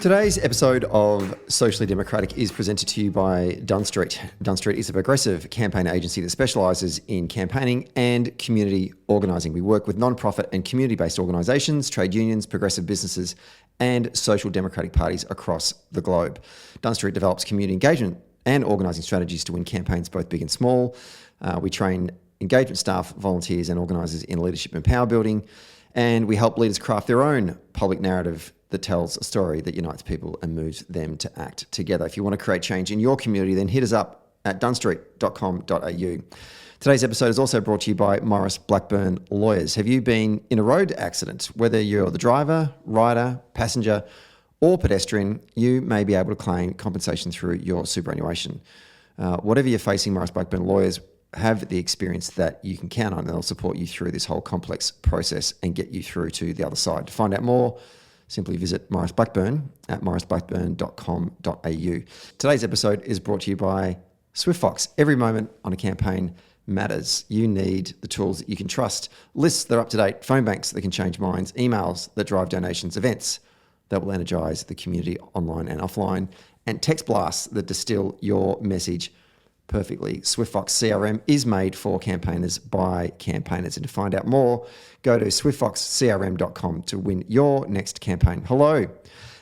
Today's episode of Socially Democratic is presented to you by Dunn Street. Dunn Street is a progressive campaign agency that specialises in campaigning and community organising. We work with non-profit and community-based organisations, trade unions, progressive businesses and social democratic parties across the globe. Dunn Street develops community engagement and organising strategies to win campaigns both big and small. We train engagement staff, volunteers and organisers in leadership and power building, and we help leaders craft their own public narrative that tells a story that unites people and moves them to act together. If you want to create change in your community, then hit us up at dunstreet.com.au. Today's episode is also brought to you by Maurice Blackburn Lawyers. Have you been in a road accident? Whether you're the driver, rider, passenger, or pedestrian, you may be able to claim compensation through your superannuation. Whatever you're facing, Maurice Blackburn Lawyers have the experience that you can count on, and they'll support you through this whole complex process and get you through to the other side. To find out more, simply visit Maurice Blackburn at mauriceblackburn.com.au. Today's episode is brought to you by SwiftFox. Every moment on a campaign matters. You need the tools that you can trust. Lists that are up to date, phone banks that can change minds, emails that drive donations, events that will energise the community online and offline, and text blasts that distill your message perfectly. SwiftFox CRM is made for campaigners by campaigners. And to find out more, go to swiftfoxcrm.com to win your next campaign. Hello,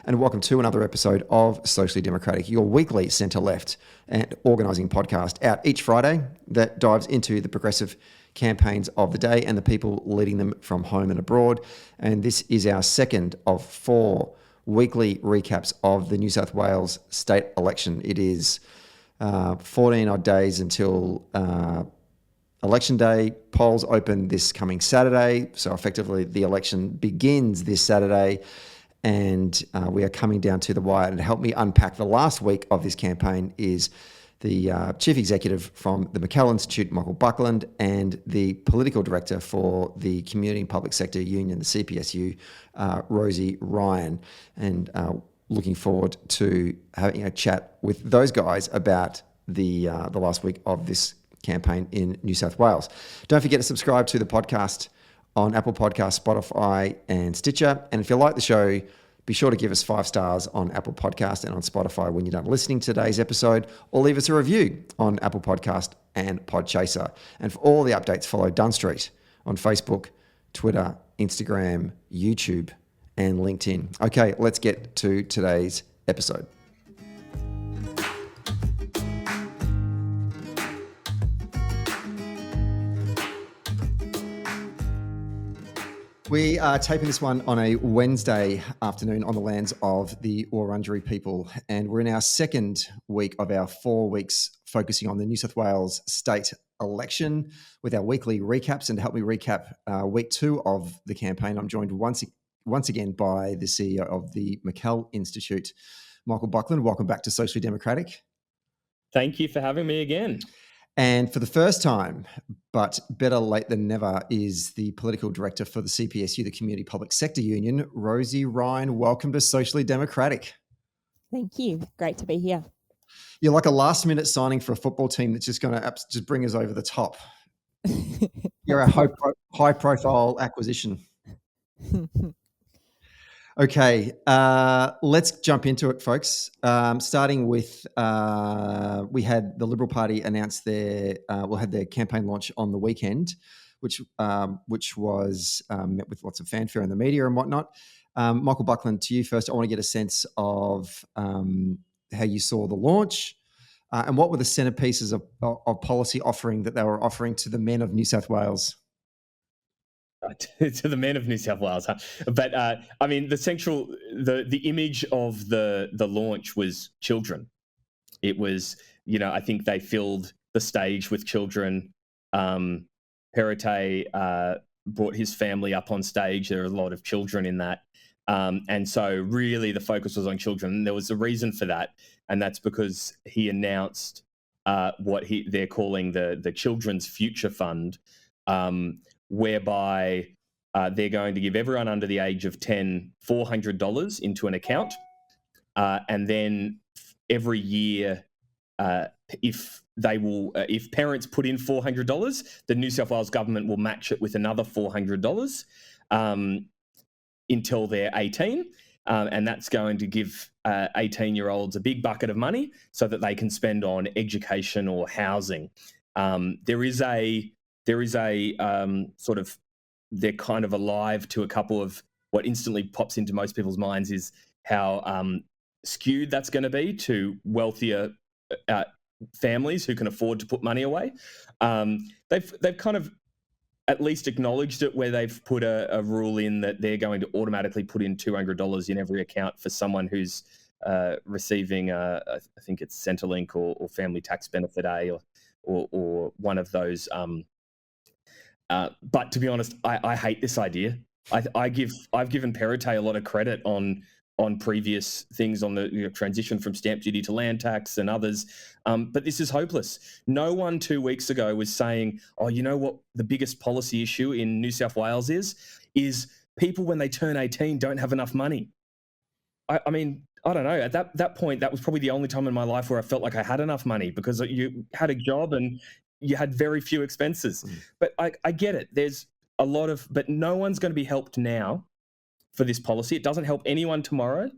and welcome to another episode of Socially Democratic, your weekly centre-left and organising podcast out each Friday that dives into the progressive campaigns of the day and the people leading them from home and abroad. And this is our second of 4 weekly recaps of the New South Wales state election. It is 14 odd days until election day. Polls open this coming Saturday. So effectively the election begins this Saturday, and we are coming down to the wire. And to help me unpack the last week of this campaign is the Chief Executive from the McKell Institute, Michael Buckland, and the Political Director for the Community and Public Sector Union, the CPSU, Rosie Ryan. And looking forward to having a chat with those guys about the last week of this campaign in New South Wales. Don't forget to subscribe to the podcast on Apple Podcasts, Spotify and Stitcher. And if you like the show, be sure to give us 5 stars on Apple Podcast and on Spotify when you're done listening to today's episode, or leave us a review on Apple Podcast and Podchaser. And for all the updates, follow Dunn Street on Facebook, Twitter, Instagram, YouTube, and LinkedIn. Okay, let's get to today's episode. We are taping this one on a Wednesday afternoon on the lands of the Wurundjeri people, and we're in our second week of our 4 weeks focusing on the New South Wales state election with our weekly recaps. And to help me recap week 2 of the campaign, I'm joined once again by the CEO of the McKell Institute, Michael Buckland. Welcome back to Socially Democratic. Thank you for having me again. And for the first time, but better late than never, is the Political Director for the CPSU, the Community Public Sector Union, Rosie Ryan. Welcome to Socially Democratic. Thank you. Great to be here. You're like a last-minute signing for a football team that's just going to just bring us over the top. You're a high-profile acquisition. Okay, let's jump into it, folks. Starting with, we had the Liberal Party announce had their campaign launch on the weekend, which was met with lots of fanfare in the media and whatnot. Michael Buckland, to you first. I want to get a sense of how you saw the launch and what were the centerpieces of policy offering that they were offering to the men of New South Wales. To the men of New South Wales, huh? But I mean, the image of the launch was children. It was, I think they filled the stage with children. Perrottet brought his family up on stage. There are a lot of children in that, and so really the focus was on children. And there was a reason for that, and that's because he announced what they're calling the Children's Future Fund. Whereby they're going to give everyone under the age of 10 $400 into an account, and then every year, if parents put in $400, the New South Wales government will match it with another $400 until they're 18, and that's going to give 18-year-olds a big bucket of money so that they can spend on education or housing. There is a sort of, they're kind of alive to a couple of, what instantly pops into most people's minds is how skewed that's going to be to wealthier families who can afford to put money away. They've kind of at least acknowledged it, where they've put a rule in that they're going to automatically put in $200 in every account for someone who's receiving, I think it's Centrelink or Family Tax Benefit A or one of those. But to be honest, I hate this idea. I've given Perrottet a lot of credit on previous things on the transition from stamp duty to land tax and others. But this is hopeless. No one 2 weeks ago was saying, oh, you know what the biggest policy issue in New South Wales is people when they turn 18 don't have enough money. I mean, I don't know. At that point, that was probably the only time in my life where I felt like I had enough money, because you had a job and you had very few expenses. But I get it. There's a lot of, but no one's going to be helped now for this policy. It doesn't help anyone tomorrow.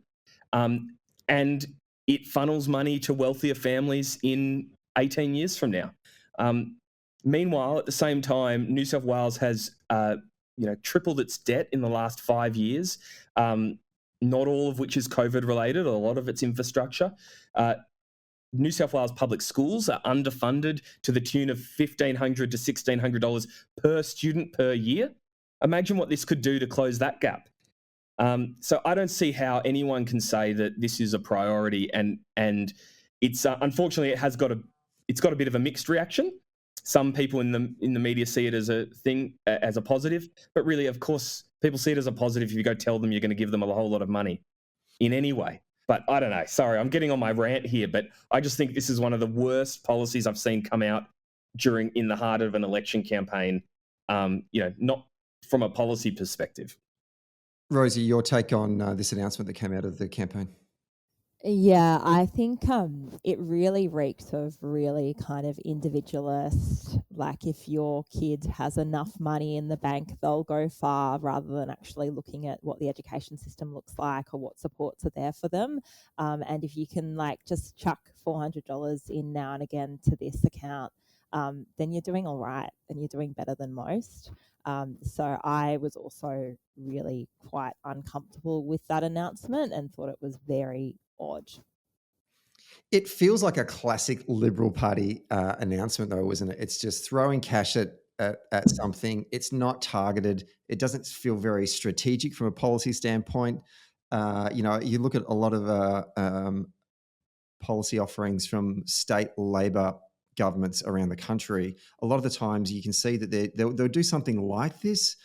And it funnels money to wealthier families in 18 years from now. Meanwhile, at the same time, New South Wales has tripled its debt in the last 5 years, not all of which is COVID related, a lot of it's infrastructure. New South Wales public schools are underfunded to the tune of $1,500 to $1,600 per student per year. Imagine what this could do to close that gap. So I don't see how anyone can say that this is a priority, and it's unfortunately it's got a bit of a mixed reaction. Some people in the media see it as a thing, as a positive, but really, of course, people see it as a positive if you go tell them you're going to give them a whole lot of money in any way. But I don't know. Sorry, I'm getting on my rant here, but I just think this is one of the worst policies I've seen come out in the heart of an election campaign. Not from a policy perspective. Rosie, your take on this announcement that came out of the campaign? Yeah, I think it really reeks of really kind of individualist. Like, if your kid has enough money in the bank, they'll go far, rather than actually looking at what the education system looks like or what supports are there for them. And if you can just chuck $400 in now and again to this account, then you're doing all right, and you're doing better than most. So I was also really quite uncomfortable with that announcement and thought it was very odd. It feels like a classic Liberal Party announcement, though, isn't it? It's just throwing cash at something. It's not targeted. It doesn't feel very strategic from a policy standpoint. You look at a lot of policy offerings from state Labor governments around the country. A lot of the times you can see that they'll do something like this,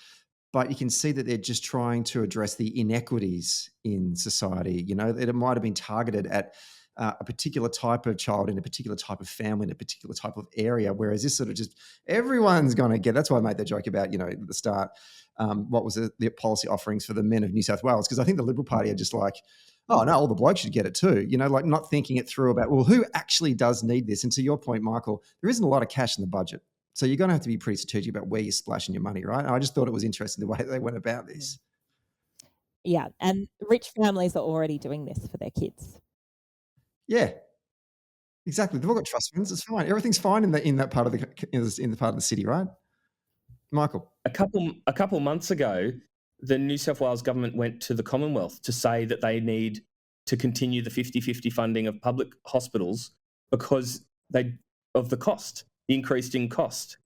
but you can see that they're just trying to address the inequities in society. That it might have been targeted at a particular type of child in a particular type of family in a particular type of area, whereas this sort of just everyone's going to get. That's why I made the joke about, at the start, what was the policy offerings for the men of New South Wales, because I think the Liberal Party are just like, oh no, all the blokes should get it too. Not thinking it through about, well, who actually does need this? And to your point, Michael, there isn't a lot of cash in the budget. So you're going to have to be pretty strategic about where you're splashing your money, right? And I just thought it was interesting the way they went about this. Yeah, and rich families are already doing this for their kids. Yeah, exactly. They've all got trust funds. It's fine. Everything's fine in that part of the city, right? Michael, a couple months ago, the New South Wales government went to the Commonwealth to say that they need to continue the 50-50 funding of public hospitals because of the cost, the increased in cost.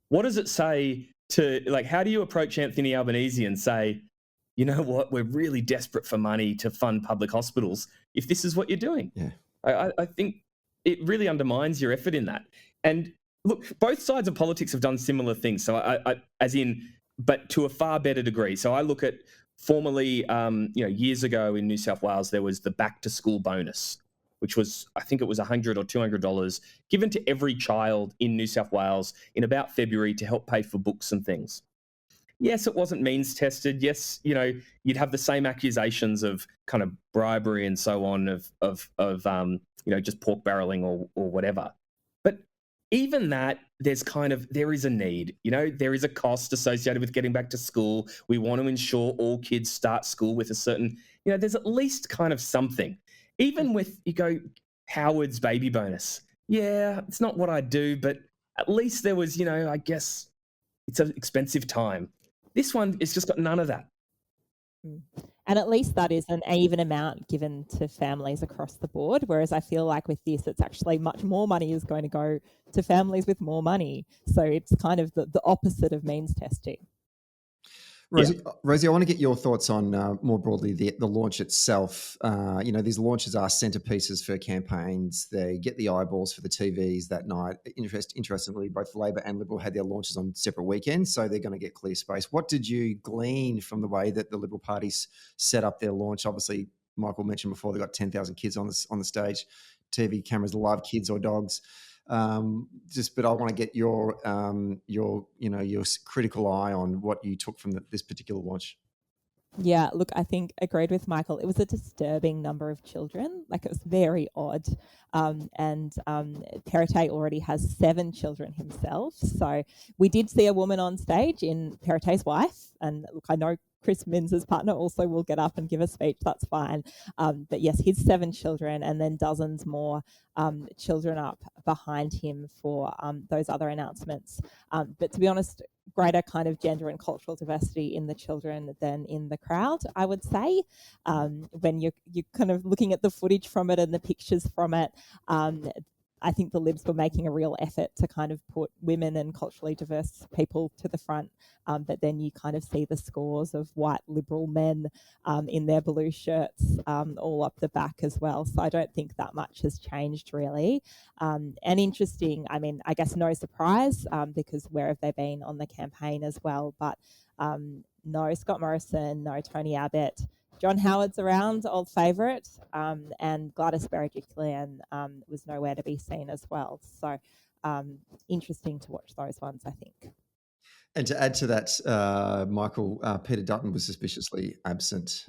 What does it say to, how do you approach Anthony Albanese and say, you know what, we're really desperate for money to fund public hospitals if this is what you're doing? Yeah. I think it really undermines your effort in that. And look, both sides of politics have done similar things. So but to a far better degree. So I look at formerly, years ago in New South Wales, there was the back to school bonus, which was, I think it was $100 or $200 given to every child in New South Wales in about February to help pay for books and things. Yes, it wasn't means tested. Yes, you'd have the same accusations of kind of bribery and so on of just pork barreling or whatever. But even that, there is a need, there is a cost associated with getting back to school. We want to ensure all kids start school with a certain, there's at least kind of something. Even with, Howard's baby bonus. Yeah, it's not what I do, but at least there was, I guess it's an expensive time. This one, it's just got none of that. And at least that is an even amount given to families across the board, whereas I feel like with this, it's actually much more money is going to go to families with more money. So it's kind of the opposite of means testing. Rosie, I want to get your thoughts on more broadly the launch itself. These launches are centerpieces for campaigns. They get the eyeballs for the TVs that night. Interestingly, both Labor and Liberal had their launches on separate weekends, so they're going to get clear space. What did you glean from the way that the Liberal parties set up their launch? Obviously, Michael mentioned before they got 10,000 kids on the stage. TV cameras love kids or dogs. But I want to get your critical eye on what you took from this particular launch. Yeah, look, I think agreed with Michael. It was a disturbing number of children. Like, it was very odd. And Perrottet already has 7 children himself. So we did see a woman on stage in Perrottet's wife. And look, I know Chris Minns' partner also will get up and give a speech. That's fine. But yes, his 7 children and then dozens more children up behind him for those other announcements. But to be honest, greater kind of gender and cultural diversity in the children than in the crowd, I would say. When you're kind of looking at the footage from it and the pictures from it, I think the Libs were making a real effort to kind of put women and culturally diverse people to the front, but then you kind of see the scores of white Liberal men in their blue shirts all up the back as well. So I don't think that much has changed really. And interesting, I mean, I guess no surprise because where have they been on the campaign as well? But no Scott Morrison, no Tony Abbott. John Howard's around, old favourite, and Gladys Berejiklian was nowhere to be seen as well. So interesting to watch those ones, I think. And to add to that, Michael, Peter Dutton was suspiciously absent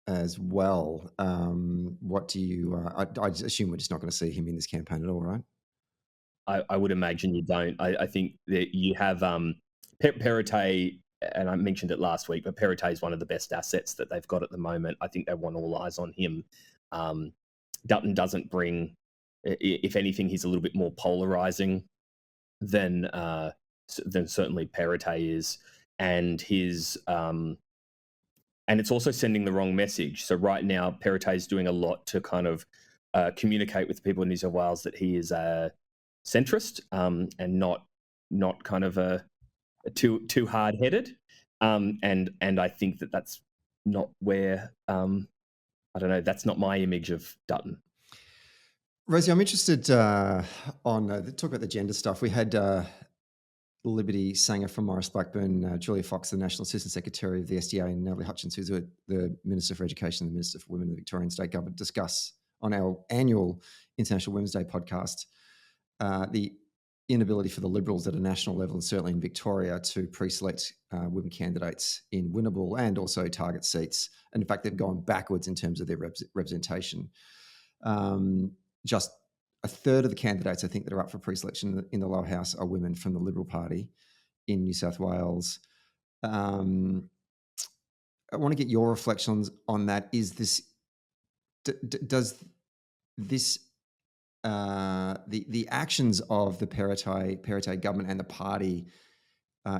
as well. What do you? I assume we're just not going to see him in this campaign at all, right? I would imagine you don't. I think that you have Perrottet, and I mentioned it last week, but Perrottet is one of the best assets that they've got at the moment. I think they want all eyes on him. Dutton doesn't bring, if anything, he's a little bit more polarizing than certainly Perrottet is, and his and it's also sending the wrong message. So right now, Perrottet is doing a lot to kind of communicate with people in New South Wales that he is a centrist and not kind of a too hard-headed, and I think that's not where I don't know. That's not my image of Dutton. Rosie, I'm interested on talk about the gender stuff. We had Liberty Sanger from Morris Blackburn, Julia Fox, the National Assistant Secretary of the SDA, and Natalie Hutchins, who's the Minister for Education, the Minister for Women of the Victorian State Government, discuss on our annual International Women's Day podcast the inability for the Liberals at a national level, and certainly in Victoria, to pre-select women candidates in winnable and also target seats. And in fact, they've gone backwards in terms of their representation. Just a third of the candidates, I think, that are up for pre-selection in the lower house are women from the Liberal Party in New South Wales. I want to get your reflections on that. Is this, does this, the actions of the Perrottet government and the party,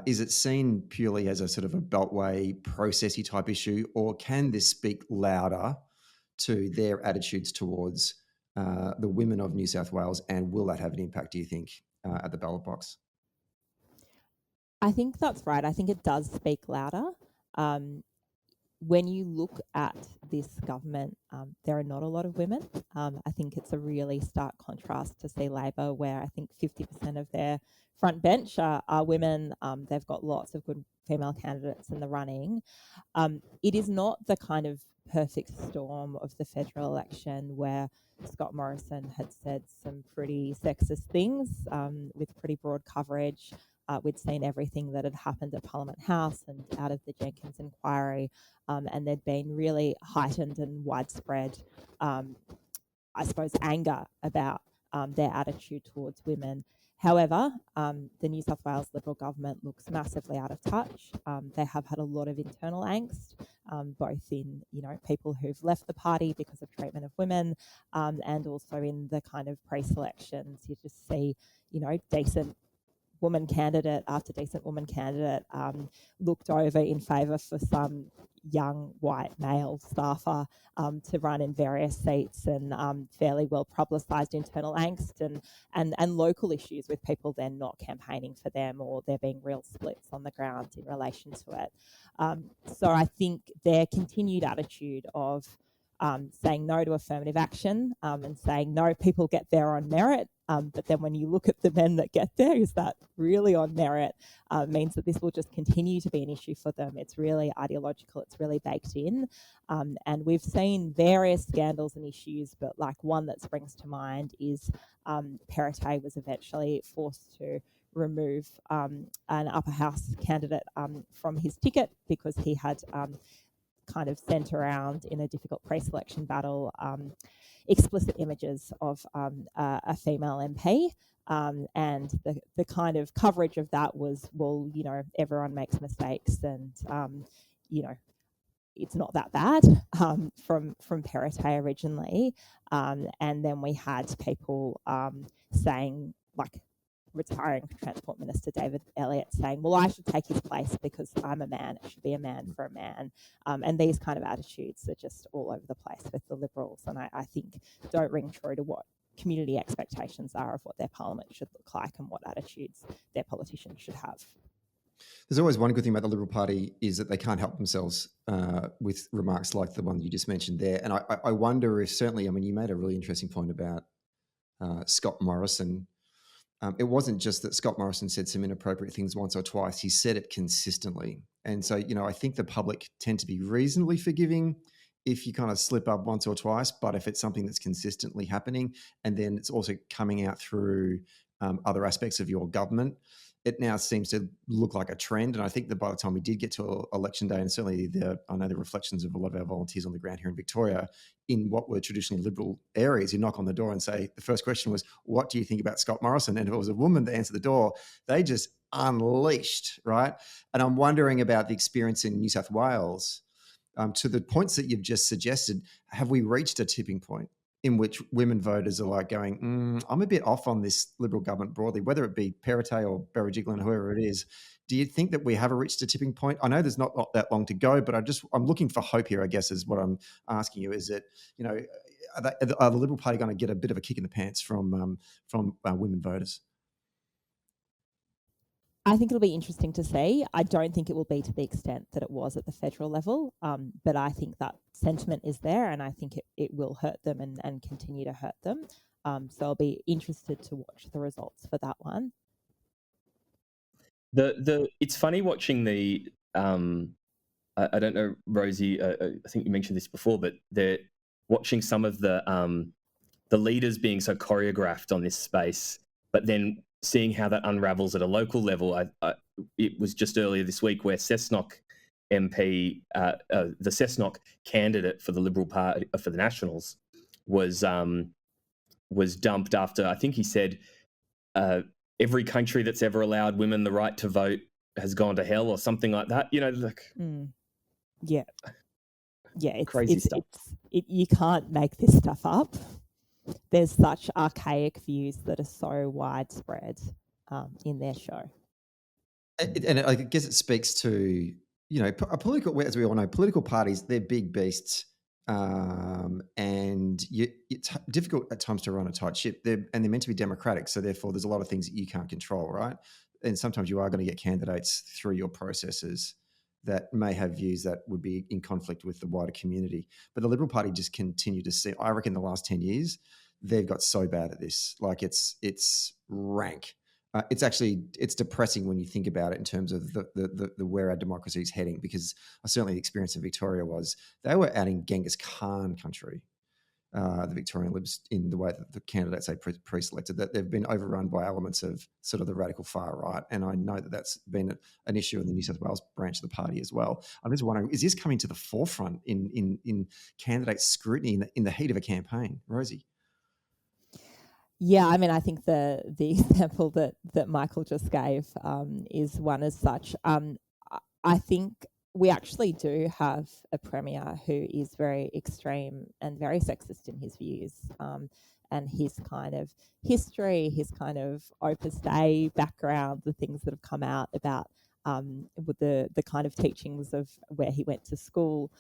is it seen purely as a sort of a beltway processy type issue, or can this speak louder to their attitudes towards the women of New South Wales, and will that have an impact, do you think, at the ballot box? I think that's right. I think it does speak louder. When you look at this government, there are not a lot of women. I think it's a really stark contrast to see Labor, where I think 50% of their front bench are women. They've got lots of good female candidates in the running. It is not the kind of perfect storm of the federal election where Scott Morrison had said some pretty sexist things with pretty broad coverage. We'd seen everything that had happened at Parliament House and out of the Jenkins inquiry, and there'd been really heightened and widespread, I suppose, anger about their attitude towards women. However, the New South Wales Liberal government looks massively out of touch. They have had a lot of internal angst, both in people who've left the party because of treatment of women, and also in the kind of pre-selections. You just see, decent woman candidate after decent woman candidate looked over in favour for some young white male staffer to run in various seats, and fairly well publicised internal angst and local issues with people then not campaigning for them, or there being real splits on the ground in relation to it. So I think their continued attitude of saying no to affirmative action and saying no, people get there on merit. But then when you look at the men that get there, is that really on merit? Means that this will just continue to be an issue for them. It's really ideological. It's really baked in. And we've seen various scandals and issues, but like one that springs to mind is Perrottet was eventually forced to remove an upper house candidate from his ticket because he had kind of sent around in a difficult pre-selection battle explicit images of a female MP. And the kind of coverage of that was, well, everyone makes mistakes, and it's not that bad from Perrottet originally. And then we had people saying, like, retiring Transport Minister David Elliott saying, well, I should take his place because I'm a man. It should be a man for a man. And these kind of attitudes are just all over the place with the Liberals, and I think don't ring true to what community expectations are of what their parliament should look like and what attitudes their politicians should have. There's always one good thing about the Liberal Party is that they can't help themselves with remarks like the one you just mentioned there. And I wonder if certainly, you made a really interesting point about Scott Morrison. It wasn't just that Scott Morrison said some inappropriate things once or twice. He said it consistently. And so, I think the public tend to be reasonably forgiving if you kind of slip up once or twice, but if it's something that's consistently happening and then it's also coming out through other aspects of your government, it now seems to look like a trend. And I think that by the time we did get to election day, and certainly I know the reflections of a lot of our volunteers on the ground here in Victoria, in what were traditionally Liberal areas, you knock on the door and say, the first question was, what do you think about Scott Morrison? And if it was a woman that answered the door, they just unleashed, right? And I'm wondering about the experience in New South Wales. To the points that you've just suggested, have we reached a tipping point in which women voters are like going, I'm a bit off on this Liberal government broadly, whether it be Perrottet or Berejiklian, whoever it is? Do you think that we have reached a tipping point? I know there's not that long to go, but I'm looking for hope here, I guess, is what I'm asking you. Is it, are the Liberal Party going to get a bit of a kick in the pants from women voters? I think it'll be interesting to see. I don't think it will be to the extent that it was at the federal level, but I think that sentiment is there, and I think it will hurt them and continue to hurt them. So I'll be interested to watch the results for that one. It's funny watching the I don't know, Rosie, I think you mentioned this before, but they're watching some of the leaders being so choreographed on this space, but then seeing how that unravels at a local level. It was just earlier this week where Cessnock MP, the Cessnock candidate for the Liberal Party, for the Nationals, was dumped after, I think he said, every country that's ever allowed women the right to vote has gone to hell or something like that. Yeah, it's crazy stuff. You can't make this stuff up. There's such archaic views that are so widespread in their show. And I guess it speaks to, a political, as we all know, political parties, they're big beasts. And it's difficult at times to run a tight ship. They're meant to be democratic. So therefore, there's a lot of things that you can't control, right? And sometimes you are going to get candidates through your processes that may have views that would be in conflict with the wider community. But the Liberal Party just continue to see, I reckon the last 10 years, they've got so bad at this. Like it's rank. It's depressing when you think about it in terms of the where our democracy is heading, because certainly the experience in Victoria was they were out in Genghis Khan country, the Victorian Libs, in the way that the candidates they pre-selected, that they've been overrun by elements of sort of the radical far right. And I know that that's been an issue in the New South Wales branch of the party as well. I'm just wondering, is this coming to the forefront in candidate scrutiny in the heat of a campaign, Rosie? Yeah, I mean, I think the example that Michael just gave is one as such. I think we actually do have a premier who is very extreme and very sexist in his views, and his kind of history, his kind of Opus Dei background, the things that have come out about with the kind of teachings of where he went to school.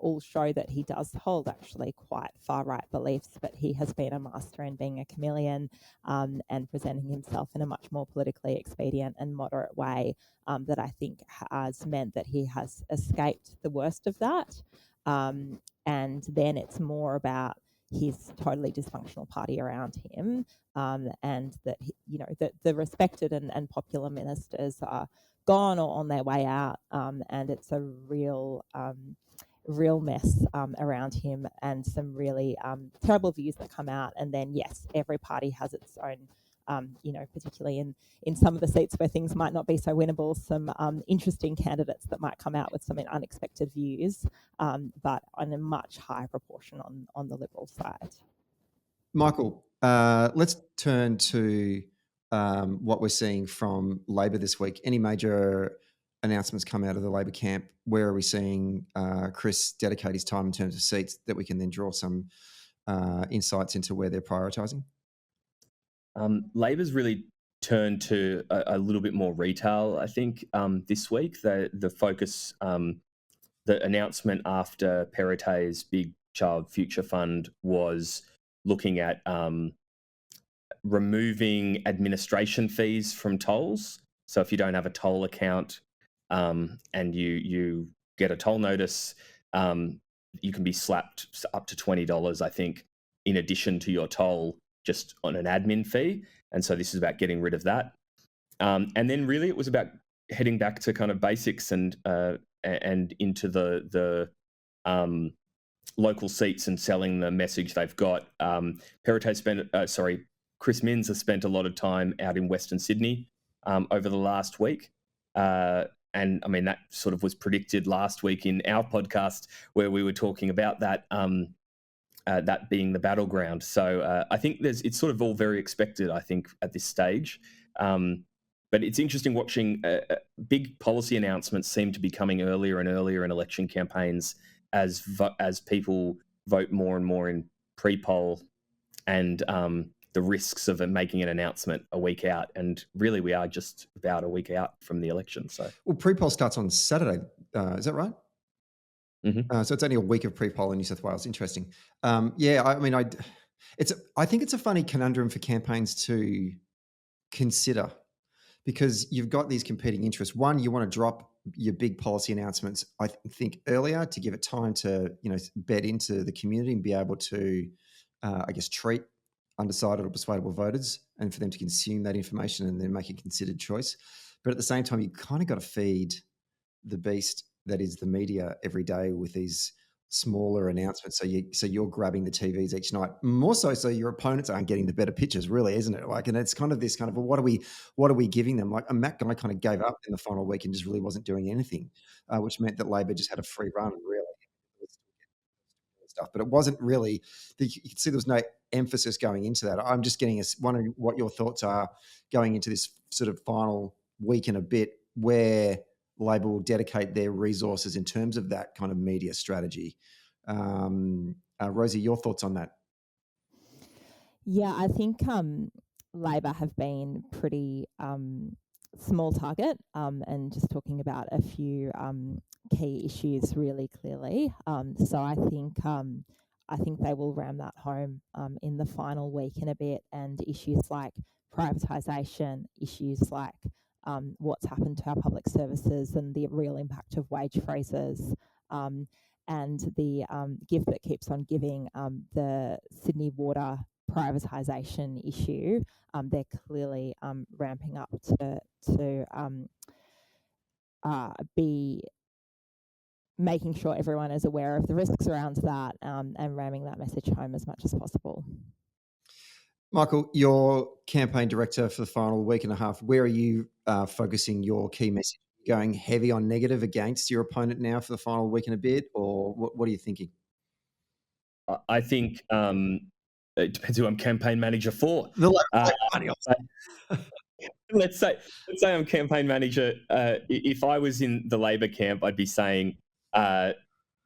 All show that he does hold actually quite far right beliefs, but he has been a master in being a chameleon and presenting himself in a much more politically expedient and moderate way that I think has meant that he has escaped the worst of that. And then it's more about his totally dysfunctional party around him, and that that the respected and popular ministers are gone or on their way out, and it's a real mess around him, and some really terrible views that come out. And then, yes, every party has its own, particularly in some of the seats where things might not be so winnable, some interesting candidates that might come out with some unexpected views, but on a much higher proportion on the Liberal side. Michael, let's turn to what we're seeing from Labor this week. Any major announcements come out of the Labor camp? Where are we seeing Chris dedicate his time in terms of seats that we can then draw some insights into where they're prioritising? Labor's really turned to a little bit more retail, I think, this week. The focus, the announcement after Perrottet's Big Child Future Fund was looking at removing administration fees from tolls. So if you don't have a toll account and you get a toll notice, you can be slapped up to $20, I think, in addition to your toll, just on an admin fee. And so this is about getting rid of that. And then really it was about heading back to kind of basics and into the local seats and selling the message they've got. Chris Minns has spent a lot of time out in Western Sydney over the last week. And I mean, that sort of was predicted last week in our podcast where we were talking about that, that being the battleground. So I think it's sort of all very expected, I think, at this stage. But it's interesting watching big policy announcements seem to be coming earlier and earlier in election campaigns as people vote more and more in pre-poll, and the risks of making an announcement a week out. And really, we are just about a week out from the election. So, well, pre-poll starts on Saturday. Is that right? Mm-hmm. So it's only a week of pre-poll in New South Wales. Interesting. Yeah, I mean, I think it's a funny conundrum for campaigns to consider, because you've got these competing interests. One, you want to drop your big policy announcements, I think, earlier to give it time to, bed into the community and be able to, treat undecided or persuadable voters, and for them to consume that information and then make a considered choice. But at the same time, you kind of got to feed the beast that is the media every day with these smaller announcements. So you're grabbing the TVs each night, more so your opponents aren't getting the better pictures, really, isn't it? Like, and it's kind of this kind of, well, what are we giving them? Like, a Matt guy kind of gave up in the final week and just really wasn't doing anything, which meant that Labor just had a free run, really, stuff. But it wasn't really, you could see there was no emphasis going into that. I'm just wondering what your thoughts are going into this sort of final week and a bit, where Labor will dedicate their resources in terms of that kind of media strategy. Rosie, your thoughts on that? Yeah, I think Labor have been pretty small target, and just talking about a few key issues really clearly. So I think they will ram that home in the final week and a bit, and issues like privatisation, issues like what's happened to our public services and the real impact of wage freezes, and the gift that keeps on giving, the Sydney Water privatisation issue. They're clearly ramping up to be making sure everyone is aware of the risks around that, and ramming that message home as much as possible. Michael, you're campaign director for the final week and a half. Where are you focusing your key message? Going heavy on negative against your opponent now for the final week and a bit, or what are you thinking? I think it depends who I'm campaign manager for. The Labor money. Let's say I'm campaign manager. If I was in the Labor camp, I'd be saying,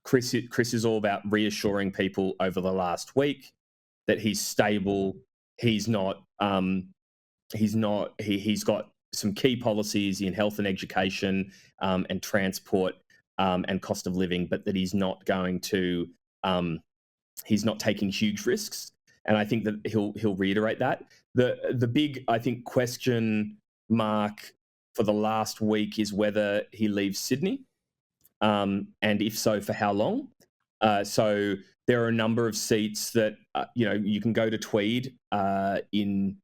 Chris is all about reassuring people over the last week that he's stable. He's got some key policies in health and education, and transport, and cost of living, but that he's not going to, he's not taking huge risks. And I think that he'll reiterate that. The big, I think, question mark for the last week is whether he leaves Sydney, and if so, for how long. So there are a number of seats that you can go to Tweed in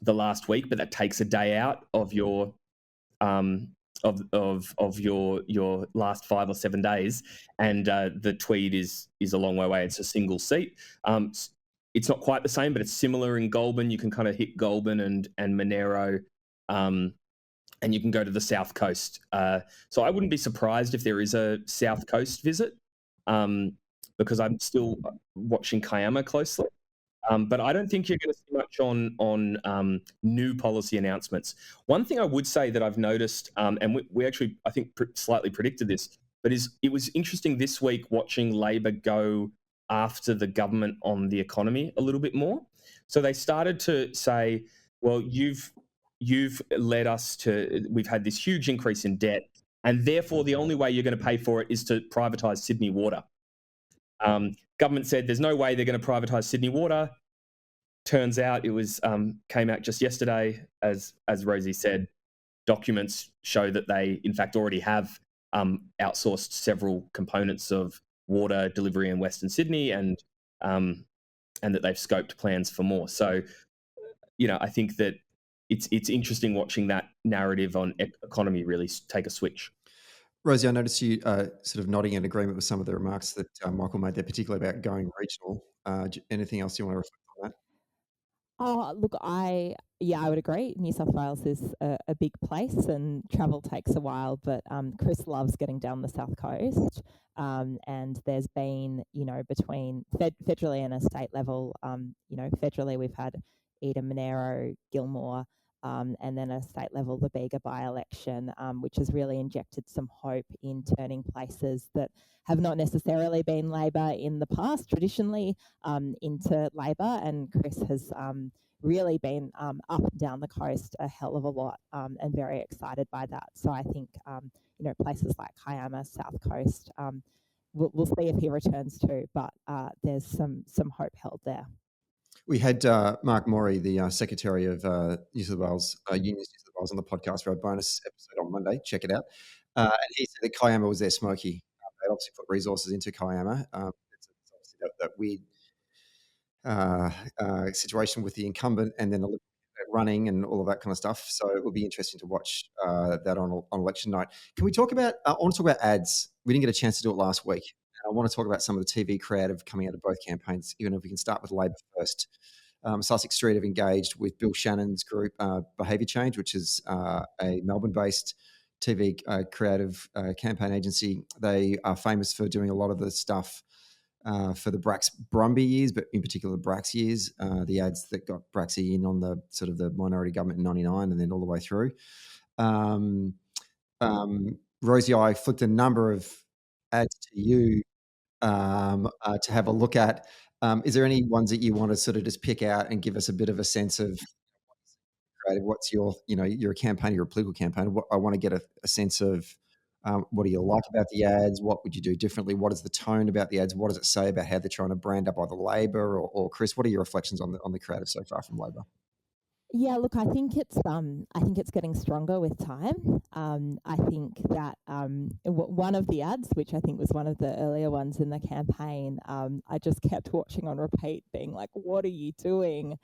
the last week, but that takes a day out of your of your last 5 or 7 days, and the Tweed is a long way away. It's a single seat. It's not quite the same, but it's similar in Goulburn. You can kind of hit Goulburn and Monero, and you can go to the South Coast. So I wouldn't be surprised if there is a South Coast visit, because I'm still watching Kiama closely. But I don't think you're going to see much on new policy announcements. One thing I would say that I've noticed, and we actually, I think, slightly predicted this, but it was interesting this week watching Labor go after the government on the economy a little bit more. So they started to say, well, you've led us to, we've had this huge increase in debt, and therefore the only way you're going to pay for it is to privatise Sydney Water. Government said there's no way they're going to privatise Sydney Water. Turns out it was came out just yesterday, as Rosie said, documents show that they in fact already have outsourced several components of water delivery in Western Sydney, and that they've scoped plans for more. So, I think that it's interesting watching that narrative on economy really take a switch. Rosie, I noticed you sort of nodding in agreement with some of the remarks that Michael made there, particularly about going regional. Anything else you want to reflect on that? Oh, look, I would agree. New South Wales is a big place and travel takes a while, but Chris loves getting down the South Coast. And there's been, between federally and a state level, federally we've had Eden, Monero, Gilmore, and then at a state level, the Bega by-election, which has really injected some hope in turning places that have not necessarily been Labor in the past, traditionally, into Labor. And Chris has really been up and down the coast a hell of a lot, and very excited by that. So I think, places like Kiama, South Coast, we'll see if he returns too, but there's some hope held there. We had Mark Morey, the Secretary of New South Wales, Unions New South Wales, on the podcast for our bonus episode on Monday. Check it out. And he said that Kiama was their smoky. They obviously put resources into Kiama. It's obviously that weird situation with the incumbent and then running and all of that kind of stuff. So it will be interesting to watch that on election night. Can we talk about, I want to talk about ads. We didn't get a chance to do it last week. I want to talk about some of the TV creative coming out of both campaigns, even if we can start with Labor first. Sussex Street have engaged with Bill Shannon's group, Behaviour Change, which is a Melbourne-based TV creative campaign agency. They are famous for doing a lot of the stuff for the Brax-Brumby years, but in particular the Brax years, the ads that got Braxy in on the sort of the minority government in 99 and then all the way through. Rosie, I flicked a number of ads to you to have a look at. Is there any ones that you want to sort of just pick out and give us a bit of a sense of creative? What's your, you're a campaigner, you're a political campaigner. I want to get a sense of what do you like about the ads? What would you do differently? What is the tone about the ads? What does it say about how they're trying to brand up either Labor or Chris? What are your reflections on the creative so far from Labor? Yeah, look, I think it's getting stronger with time. I think that one of the ads, which I think was one of the earlier ones in the campaign, I just kept watching on repeat, being like, "What are you doing?"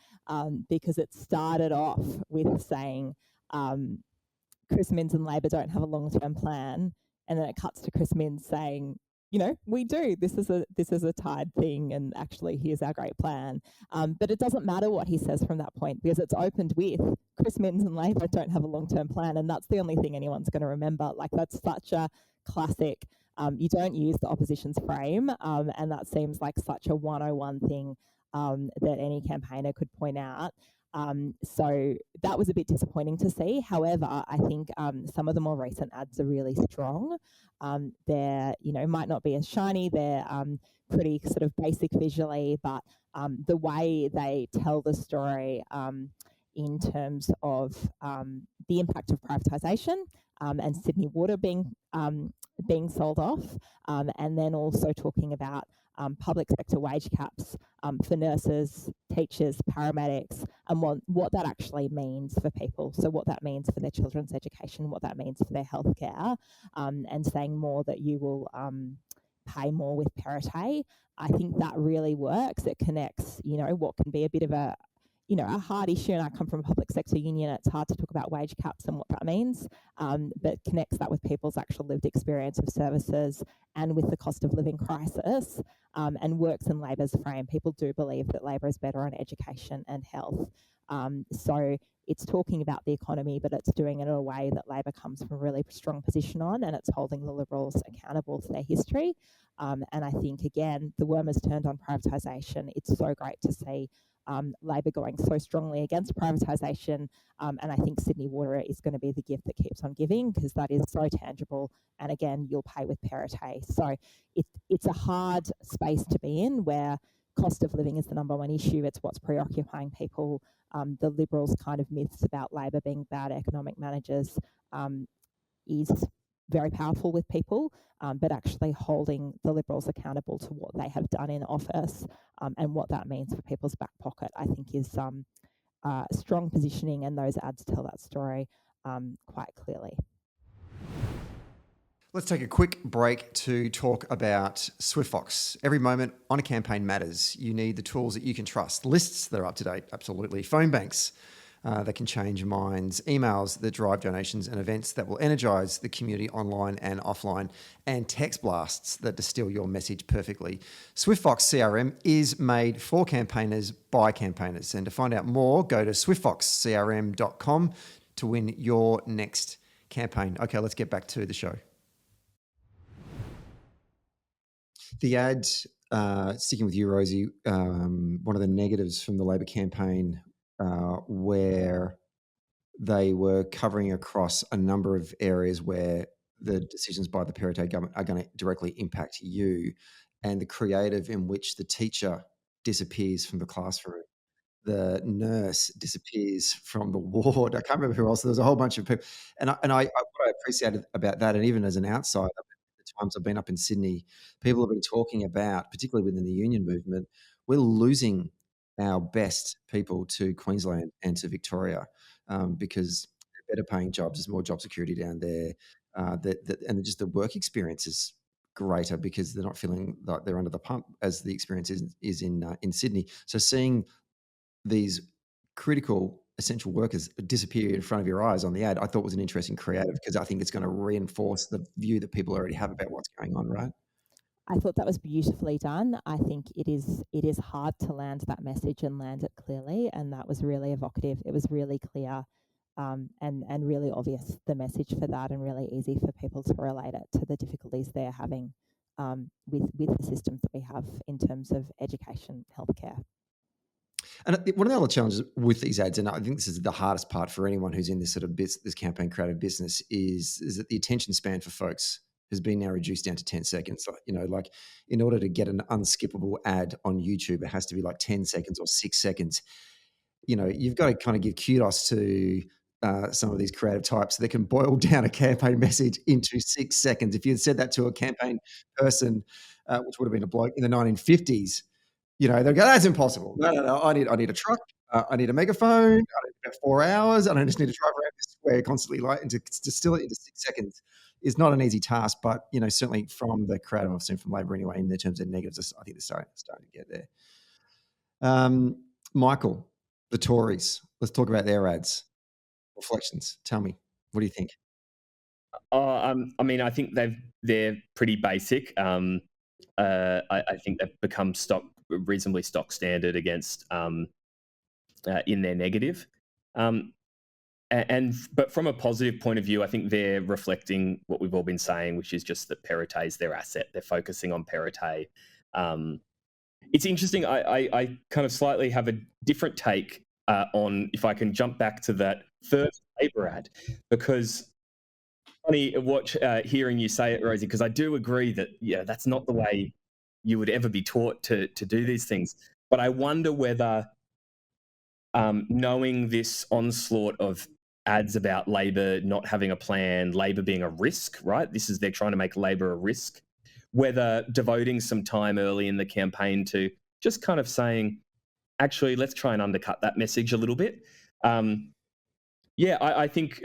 Because it started off with saying, "Chris Minns and Labor don't have a long-term plan," and then it cuts to Chris Minns saying, "We do. This is a tied thing, and actually, here's our great plan." But it doesn't matter what he says from that point because it's opened with Chris Minns and Labor don't have a long-term plan, and that's the only thing anyone's going to remember. Like, that's such a classic. You don't use the opposition's frame, and that seems like such a 101 thing that any campaigner could point out. So that was a bit disappointing to see. However, I think some of the more recent ads are really strong. They're, might not be as shiny. They're pretty sort of basic visually, but the way they tell the story in terms of the impact of privatisation and Sydney Water being sold off, and then also talking about public sector wage caps for nurses, teachers, paramedics, and what that actually means for people. So what that means for their children's education, what that means for their healthcare, and saying more that you will pay more with Perrottet. I think that really works. It connects, what can be a bit of a hard issue, and I come from a public sector union. It's hard to talk about wage caps and what that means, but connects that with people's actual lived experience of services and with the cost of living crisis, and works in Labor's frame. People do believe that Labor is better on education and health. So it's talking about the economy, but it's doing it in a way that Labor comes from a really strong position on, and it's holding the Liberals accountable to their history. And I think, again, the worm has turned on privatisation. It's so great to see Labor going so strongly against privatisation, and I think Sydney Water is going to be the gift that keeps on giving, because that is so tangible, and again, you'll pay with Perrottet. So it's a hard space to be in, where cost of living is the number one issue. It's what's preoccupying people. The Liberals' kind of myths about Labor being bad economic managers is very powerful with people, but actually holding the Liberals accountable to what they have done in office and what that means for people's back pocket, I think is strong positioning, and those ads tell that story quite clearly. Let's take a quick break to talk about SwiftFox. Every moment on a campaign matters. You need the tools that you can trust. Lists that are up to date, absolutely. Phone banks that can change minds, emails that drive donations, and events that will energise the community online and offline, and text blasts that distill your message perfectly. SwiftFox CRM is made for campaigners by campaigners. And to find out more, go to swiftfoxcrm.com to win your next campaign. Okay, let's get back to the show. The ad, sticking with you, Rosie, one of the negatives from the Labor campaign where they were covering across a number of areas where the decisions by the Perrottet government are going to directly impact you, and the creative in which the teacher disappears from the classroom, the nurse disappears from the ward. I can't remember who else. There's a whole bunch of people. And what I appreciated about that, and even as an outsider, the times I've been up in Sydney, people have been talking about, particularly within the union movement, we're losing our best people to Queensland and to Victoria because they're better paying jobs. There's more job security down there. And just the work experience is greater because they're not feeling like they're under the pump as the experience is in Sydney. So seeing these critical essential workers disappear in front of your eyes on the ad, I thought was an interesting creative, because I think it's going to reinforce the view that people already have about what's going on, right? I thought that was beautifully done. I think it is hard to land that message and land it clearly, and that was really evocative. It was really clear and really obvious, the message for that, and really easy for people to relate it to the difficulties they're having with the systems that we have in terms of education, healthcare. And one of the other challenges with these ads, and I think this is the hardest part for anyone who's in this sort of this campaign creative business, is that the attention span for folks has been now reduced down to 10 seconds. Like in order to get an unskippable ad on YouTube, it has to be like 10 seconds or 6 seconds. You've got to kind of give kudos to some of these creative types that can boil down a campaign message into 6 seconds. If you had said that to a campaign person, which would have been a bloke in the 1950s, they'll go, that's impossible. No, I need a truck. I need a megaphone. I need about 4 hours. I don't just need to drive around this square constantly. And to distill it into 6 seconds is not an easy task. But, certainly from the creative I've seen from Labor anyway, in terms of negatives, I think they're starting to get there. Michael, the Tories. Let's talk about their ads. Reflections. Tell me, what do you think? I think they're pretty basic. I think they've become reasonably stock standard against in their negative. But from a positive point of view, I think they're reflecting what we've all been saying, which is just that Perrottet is their asset. They're focusing on Perrottet. it's interesting. I kind of slightly have a different take on, if I can jump back to that first Labor ad, because funny hearing you say it, Rosie, because I do agree that that's not the way you would ever be taught to do these things. But I wonder whether, knowing this onslaught of ads about Labor not having a plan, Labor being a risk, right? They're trying to make Labor a risk, whether devoting some time early in the campaign to just kind of saying, actually, let's try and undercut that message a little bit. I think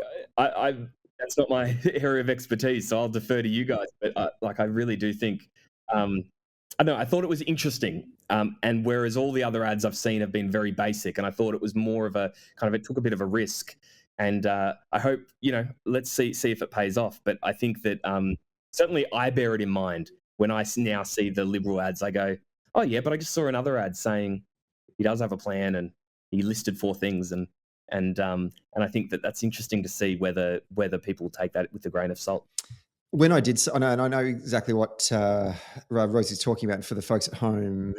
that's not my area of expertise, so I'll defer to you guys. But I really do think, I don't know, I thought it was interesting. And whereas all the other ads I've seen have been very basic, and I thought it was more of a kind of, it took a bit of a risk. And I hope, let's see if it pays off. But I think that certainly I bear it in mind when I now see the Liberal ads. I go, oh yeah, but I just saw another ad saying he does have a plan and he listed 4 things, and I think that that's interesting to see whether people take that with a grain of salt. When I did, and I know exactly what Rosie's talking about. For the folks at home,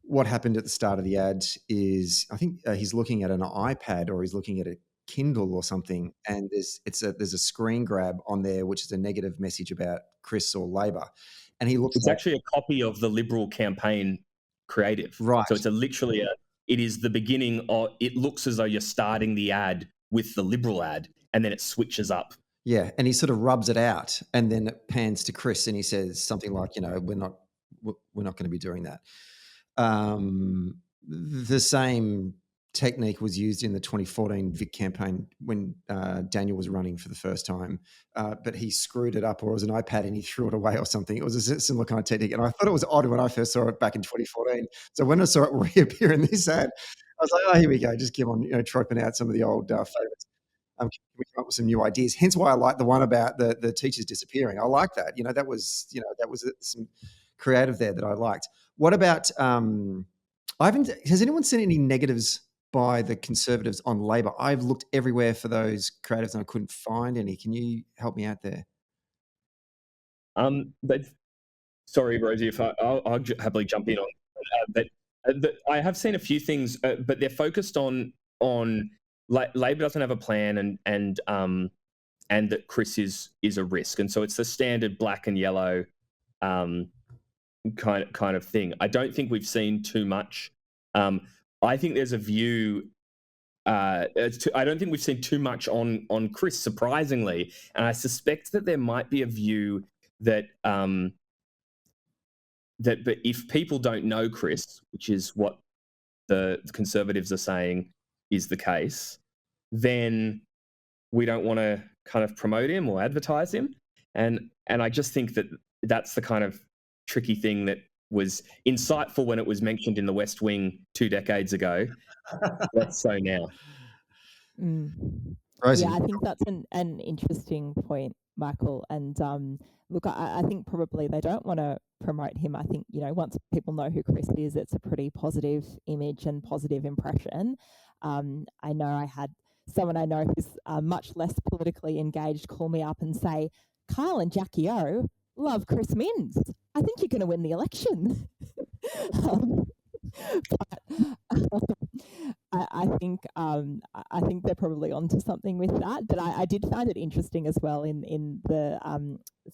what happened at the start of the ad is, I think he's looking at an iPad or he's looking at a Kindle or something, and there's a screen grab on there which is a negative message about Chris or Labor, and he looks. It's actually a copy of the Liberal campaign creative, right? So it's it is the beginning of. It looks as though you're starting the ad with the Liberal ad, and then it switches up. Yeah, and he sort of rubs it out, and then it pans to Chris, and he says something like, we're not going to be doing that. The same technique was used in the 2014 Vic campaign when Daniel was running for the first time, but he screwed it up, or it was an iPad and he threw it away or something. It was a similar kind of technique, and I thought it was odd when I first saw it back in 2014. So when I saw it reappear in this ad, I was like, oh, here we go, just keep on troping out some of the old favourites. Can we come up with some new ideas? Hence why I like the one about the teachers disappearing. I like that. That was some creative there that I liked. What about has anyone seen any negatives by the Conservatives on Labor? I've looked everywhere for those creatives and I couldn't find any. Can you help me out there? But sorry, Rosie, if I'll happily jump in on. But I have seen a few things, but they're focused on Labor doesn't have a plan, and that Chris is a risk, and so it's the standard black and yellow kind of thing. I don't think we've seen too much. I think there's a view. I don't think we've seen too much on Chris, surprisingly, and I suspect that there might be a view that but if people don't know Chris, which is what the Conservatives are saying is the case, then we don't want to kind of promote him or advertise him. And I just think that that's the kind of tricky thing that was insightful when it was mentioned in the West Wing 2 decades ago. Less so now. Rosie. Yeah, I think that's an interesting point, Michael. And look, I think probably they don't want to promote him. I think, once people know who Chris is, it's a pretty positive image and positive impression. I know I had someone I know who's much less politically engaged call me up and say, Kyle and Jackie O love Chris Minns. I think you're going to win the election. I think they're probably onto something with that. But I did find it interesting as well in the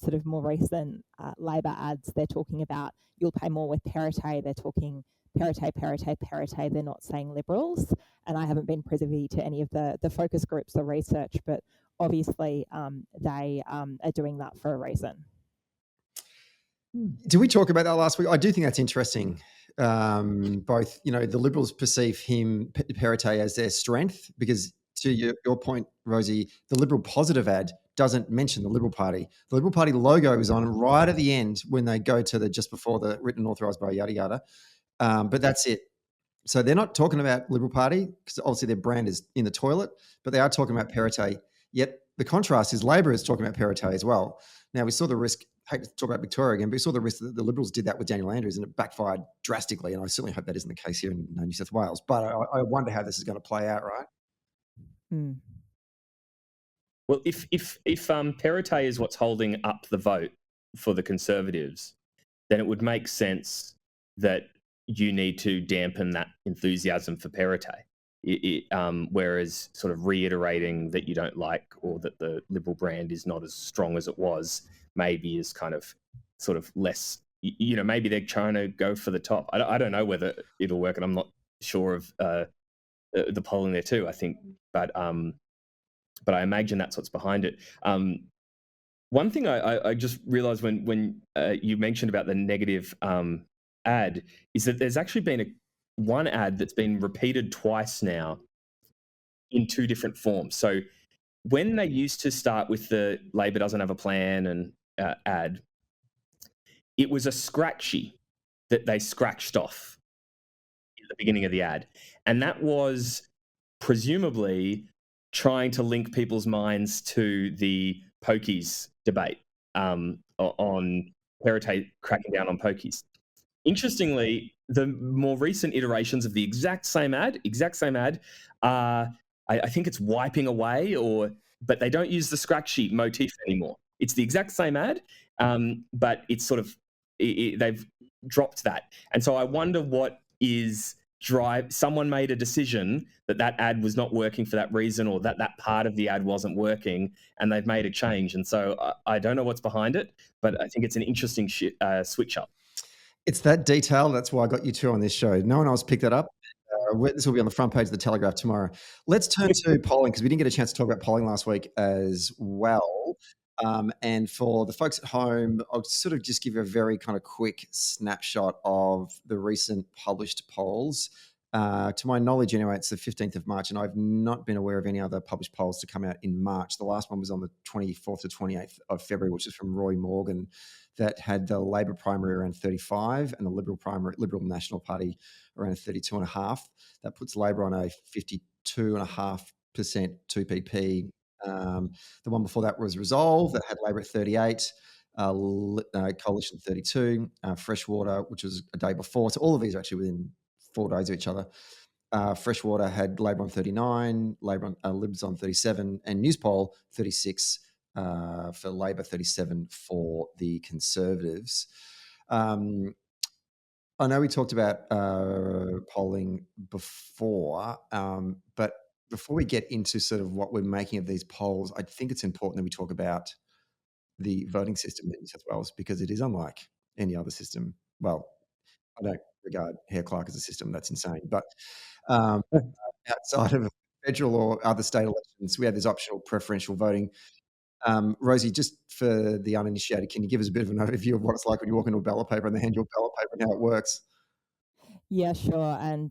sort of more recent Labor ads. They're talking about you'll pay more with Perrottet. They're talking Perrottet. They're not saying Liberals. And I haven't been privy to any of the focus groups or research, but obviously they are doing that for a reason. Did we talk about that last week? I do think that's interesting. Both, the Liberals perceive him, Perrottet, as their strength, because to your point, Rosie, the Liberal positive ad doesn't mention the Liberal Party. The Liberal Party logo is on right at the end when they go to just before the written authorised by yada yada. But that's it. So they're not talking about Liberal Party because obviously their brand is in the toilet, but they are talking about Perrottet. Yet the contrast is Labor is talking about Perrottet as well. Now we saw the risk. I hate to talk about Victoria again, but we saw the risk that the Liberals did that with Daniel Andrews and it backfired drastically. And I certainly hope that isn't the case here in New South Wales. But I wonder how this is going to play out, right? Well, if Perrottet is what's holding up the vote for the Conservatives, then it would make sense that you need to dampen that enthusiasm for Perrottet. Whereas sort of reiterating that you don't like or that the Liberal brand is not as strong as it was maybe is kind of sort of less, maybe they're trying to go for the top. I don't know whether it'll work, and I'm not sure of the polling there too, I think. But I imagine that's what's behind it. One thing I just realised when you mentioned about the negative ad is that there's actually been one ad that's been repeated twice now in two different forms. So when they used to start with the Labor doesn't have a plan and ad, it was a scratchy that they scratched off at the beginning of the ad. And that was presumably trying to link people's minds to the pokies debate on Perrottet cracking down on pokies. Interestingly, the more recent iterations of the exact same ad, I think it's wiping away, but they don't use the scratchy motif anymore. It's the exact same ad, but it's sort of they've dropped that. And so I wonder what is someone made a decision that ad was not working for that reason, or that part of the ad wasn't working, and they've made a change. And so I don't know what's behind it, but I think it's an interesting switch up. It's that detail. That's why I got you two on this show. No one else picked that up. This will be on the front page of the Telegraph tomorrow. Let's turn to polling, because we didn't get a chance to talk about polling last week as well. And for the folks at home, I'll sort of just give you a very kind of quick snapshot of the recent published polls. To my knowledge, anyway, it's the 15th of March, and I've not been aware of any other published polls to come out in March. The last one was on the 24th to 28th of February, which is from Roy Morgan, that had the Labor primary around 35 and the Liberal National Party around 32.5. That puts Labor on a 52.5% 2PP. The one before that was Resolve, that had Labor at 38, Coalition 32, Freshwater, which was a day before. So all of these are actually within 4 days of each other. Freshwater had Labor on 39, Libs on 37, and Newspoll 36 for Labor, 37 for the Conservatives. I know we talked about polling before, but before we get into sort of what we're making of these polls, I think it's important that we talk about the voting system in New South Wales, because it is unlike any other system. Well, I don't regard Hare Clark as a system. That's insane. But outside of federal or other state elections, we have this optional preferential voting. Rosie, just for the uninitiated, can you give us a bit of an overview of what it's like when you walk into a ballot paper and they hand you a ballot paper and how it works? Yeah, sure. And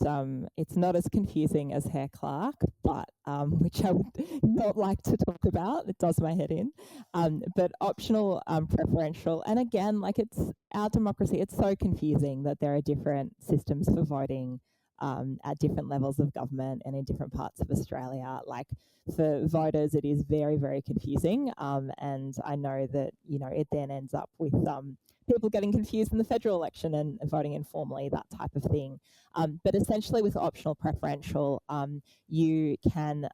it's not as confusing as Hare Clark, but which I would not like to talk about. It does my head in. But optional, preferential. And again, like, it's our democracy. It's so confusing that there are different systems for voting at different levels of government and in different parts of Australia. Like, for voters, it is very, very confusing. And I know that, it then ends up with people getting confused in the federal election and voting informally, that type of thing. But essentially with optional preferential, you can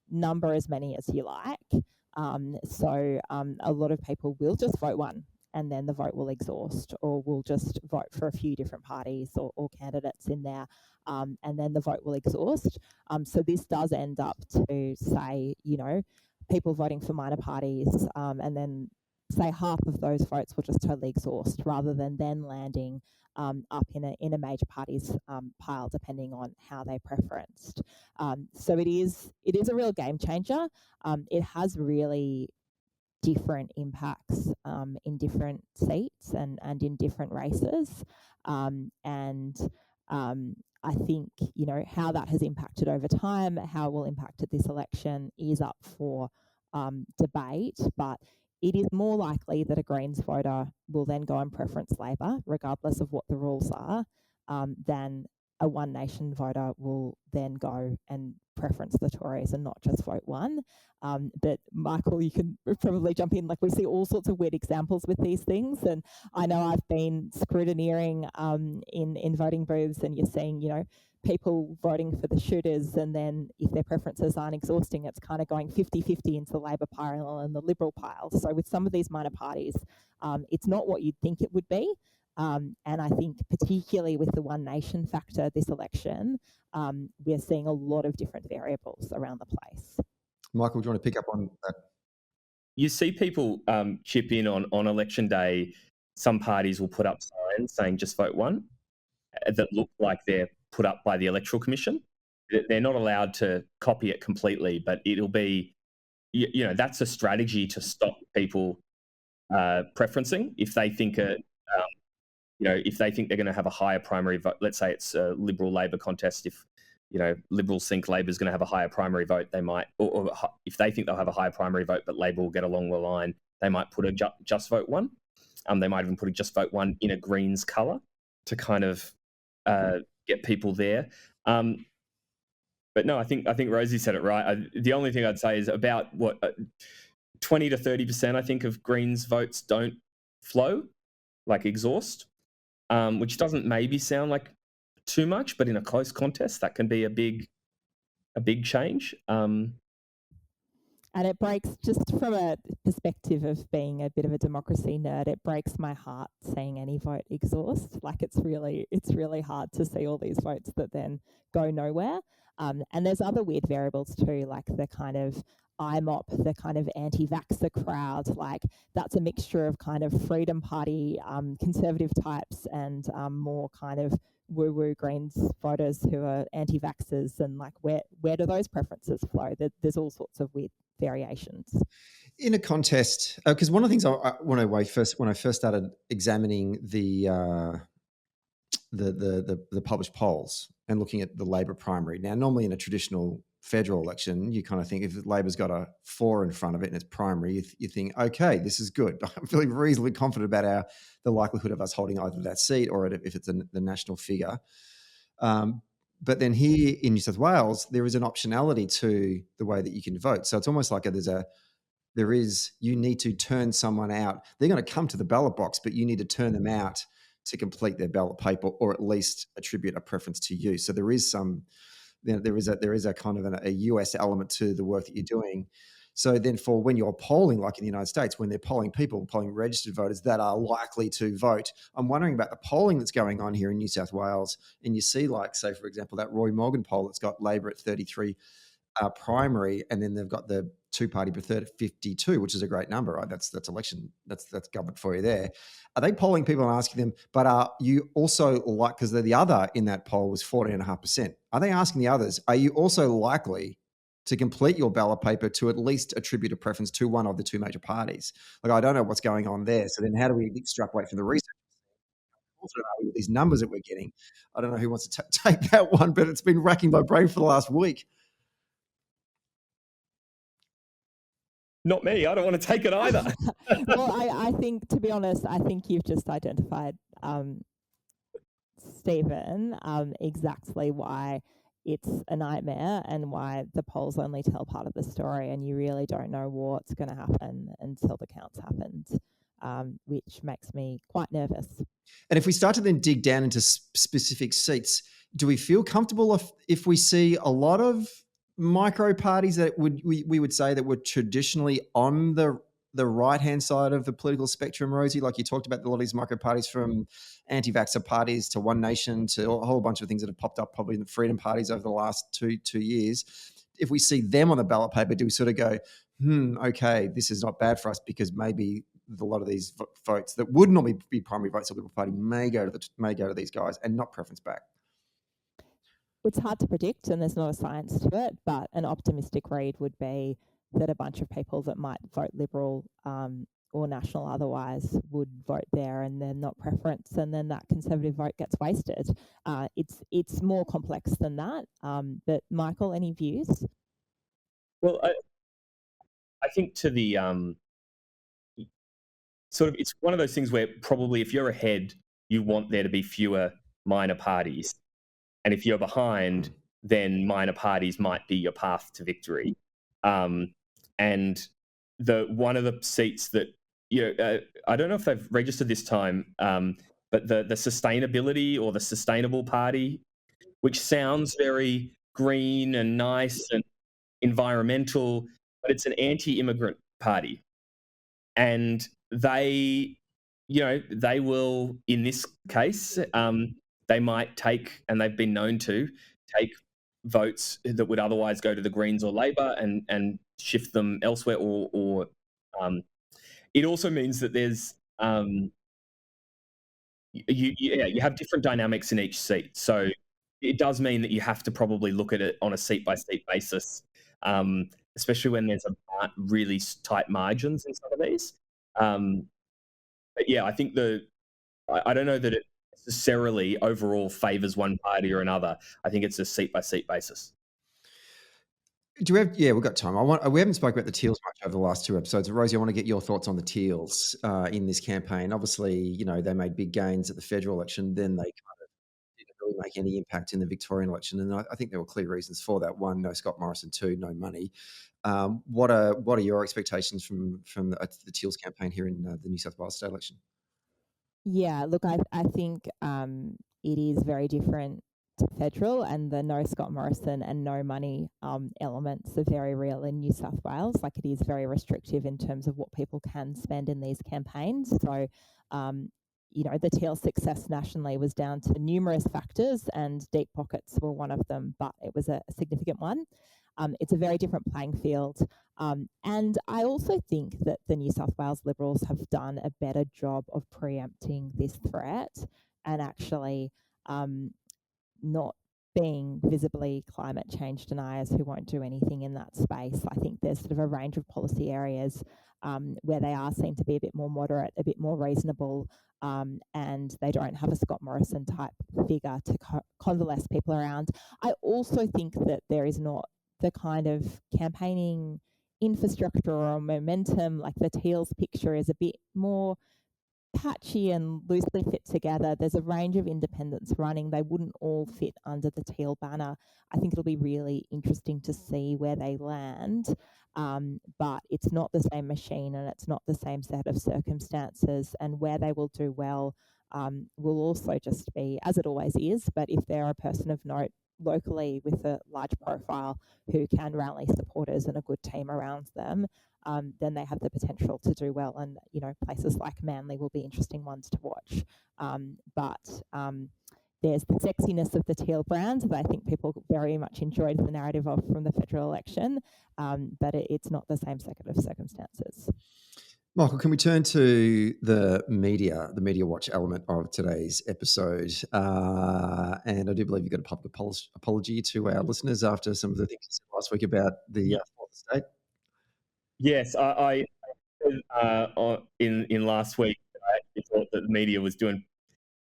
number as many as you like. So a lot of people will just vote one, and then the vote will exhaust, or will just vote for a few different parties or candidates in there, and then the vote will exhaust. So this does end up to say, people voting for minor parties, and then say half of those votes will just totally exhaust, rather than then landing up in a major party's pile, depending on how they preferenced. So it is a real game changer. It has really different impacts in different seats and in different races. I think, how that has impacted over time, how it will impact at this election, is up for debate, but it is more likely that a Greens voter will then go and preference Labor, regardless of what the rules are, than a One Nation voter will then go and preference the Tories and not just vote one. But Michael, you can probably jump in. Like, we see all sorts of weird examples with these things, and I know I've been scrutineering in voting booths, and you're seeing, people voting for the shooters, and then if their preferences aren't exhausting, it's kind of going 50-50 into the Labor pile and the Liberal pile. So with some of these minor parties, it's not what you'd think it would be. And I think particularly with the One Nation factor this election, we're seeing a lot of different variables around the place. Michael, do you want to pick up on that? You see people chip in on election day. Some parties will put up signs saying just vote one that look like they're put up by the Electoral Commission. They're not allowed to copy it completely, but it'll be, that's a strategy to stop people preferencing. If they think if they think they're going to have a higher primary vote, let's say it's a Liberal-Labor contest, if Liberals think Labor's going to have a higher primary vote, they might, or if they think they'll have a higher primary vote, but Labor will get along the line, they might put a just vote one. They might even put a just vote one in a Greens colour to kind of get people there. But no, I think Rosie said it right. The only thing I'd say is about 20 to 30%, I think, of Greens votes don't flow, like exhaust, which doesn't maybe sound like too much, but in a close contest, that can be a big change. And it breaks, just from a perspective of being a bit of a democracy nerd, it breaks my heart seeing any vote exhaust. Like it's really hard to see all these votes that then go nowhere. And there's other weird variables too, like the kind of IMOP, the kind of anti-vaxxer crowd. Like that's a mixture of kind of Freedom Party, conservative types, and more kind of woo-woo Greens voters who are anti-vaxxers, and like where do those preferences flow? There's all sorts of weird variations in a contest. Because one of the things when I first started examining the published polls and looking at the Labor primary. Now, normally in a traditional federal election, you kind of think if Labor's got a 4 in front of it and it's primary, you think, okay, this is good. I'm feeling reasonably confident about the likelihood of us holding either that seat or if it's the national figure. But then here in New South Wales, there is an optionality to the way that you can vote. So it's almost like you need to turn someone out. They're going to come to the ballot box, but you need to turn them out to complete their ballot paper or at least attribute a preference to you. So there is a kind of a US element to the work that you're doing. So then for when you're polling, like in the United States, when they're polling registered voters that are likely to vote, I'm wondering about the polling that's going on here in New South Wales. And you see, like, say, for example, that Roy Morgan poll that's got Labor at 33 primary, and then they've got the two-party preferred at 52, which is a great number, right? That's election, that's government for you there. Are they polling people and asking them, but are you also like, because the other in that poll was 14.5%. Are they asking the others, are you also likely to complete your ballot paper to at least attribute a preference to one of the two major parties? Like, I don't know what's going on there. So then how do we extrapolate from the research? Also, with these numbers that we're getting, I don't know who wants to take that one, but it's been racking my brain for the last week. Not me. I don't want to take it either. Well, I think, to be honest, I think you've just identified, Stephen, exactly why it's a nightmare and why the polls only tell part of the story, and you really don't know what's going to happen until the count's happened, which makes me quite nervous. And if we start to then dig down into specific seats, do we feel comfortable if we see a lot of micro parties that we would say that were traditionally on the right-hand side of the political spectrum, Rosie? Like you talked about, a lot of these micro parties, from anti-vaxxer parties to One Nation to a whole bunch of things that have popped up probably in the freedom parties over the last two years. If we see them on the ballot paper, do we sort of go, okay, this is not bad for us, because maybe a lot of these votes that would normally be primary votes of the Liberal Party may go to these guys and not preference back? It's hard to predict, and there's not a science to it, but an optimistic read would be that a bunch of people that might vote Liberal or National otherwise would vote there, and then not preference, and then that Conservative vote gets wasted. It's more complex than that. But Michael, any views? Well, I think to the sort of, it's one of those things where probably if you're ahead, you want there to be fewer minor parties. And if you're behind, then minor parties might be your path to victory. And one of the seats that, I don't know if they've registered this time, but the sustainability or the sustainable party which sounds very green and nice and environmental, but it's an anti-immigrant party. And they will, in this case, they might take, and they've been known to take, votes that would otherwise go to the Greens or Labor and shift them elsewhere, or it also means that there's you have different dynamics in each seat. So it does mean that you have to probably look at it on a seat-by-seat basis, especially when there's really tight margins in some of these. But yeah, I think I don't know that it necessarily overall favours one party or another. I think it's a seat-by-seat basis. Do we have? Yeah, we've got time. We haven't spoken about the TEALs much over the last 2 episodes. Rosie, I want to get your thoughts on the TEALs in this campaign. Obviously, they made big gains at the federal election. Then they kind of didn't really make any impact in the Victorian election, and I think there were clear reasons for that. One, no Scott Morrison. Two, no money. What are your expectations from the TEALs campaign here in the New South Wales state election? Yeah, look, I think it is very different to federal, and the no Scott Morrison and no money elements are very real in New South Wales. Like, it is very restrictive in terms of what people can spend in these campaigns. So, the TEAL's success nationally was down to numerous factors, and deep pockets were one of them, but it was a significant one. It's a very different playing field. And I also think that the New South Wales Liberals have done a better job of preempting this threat and actually not being visibly climate change deniers who won't do anything in that space. I think there's sort of a range of policy areas where they are seen to be a bit more moderate, a bit more reasonable, and they don't have a Scott Morrison type figure to convalesce people around. I also think that there is not the kind of campaigning infrastructure or momentum. Like, the TEALs picture is a bit more patchy and loosely fit together. There's a range of independents running. They wouldn't all fit under the TEAL banner. I think it'll be really interesting to see where they land, but it's not the same machine and it's not the same set of circumstances, and where they will do well will also just be, as it always is, but if they're a person of note locally with a large profile who can rally supporters and a good team around them, then they have the potential to do well. And, places like Manly will be interesting ones to watch. But there's the sexiness of the TEAL brand that I think people very much enjoyed the narrative of from the federal election, but it's not the same set of circumstances. Michael, can we turn to the media watch element of today's episode? And I do believe you got a public apology to our listeners after some of the things you said last week about the fourth estate. Yes, I in last week, I actually thought that the media was doing a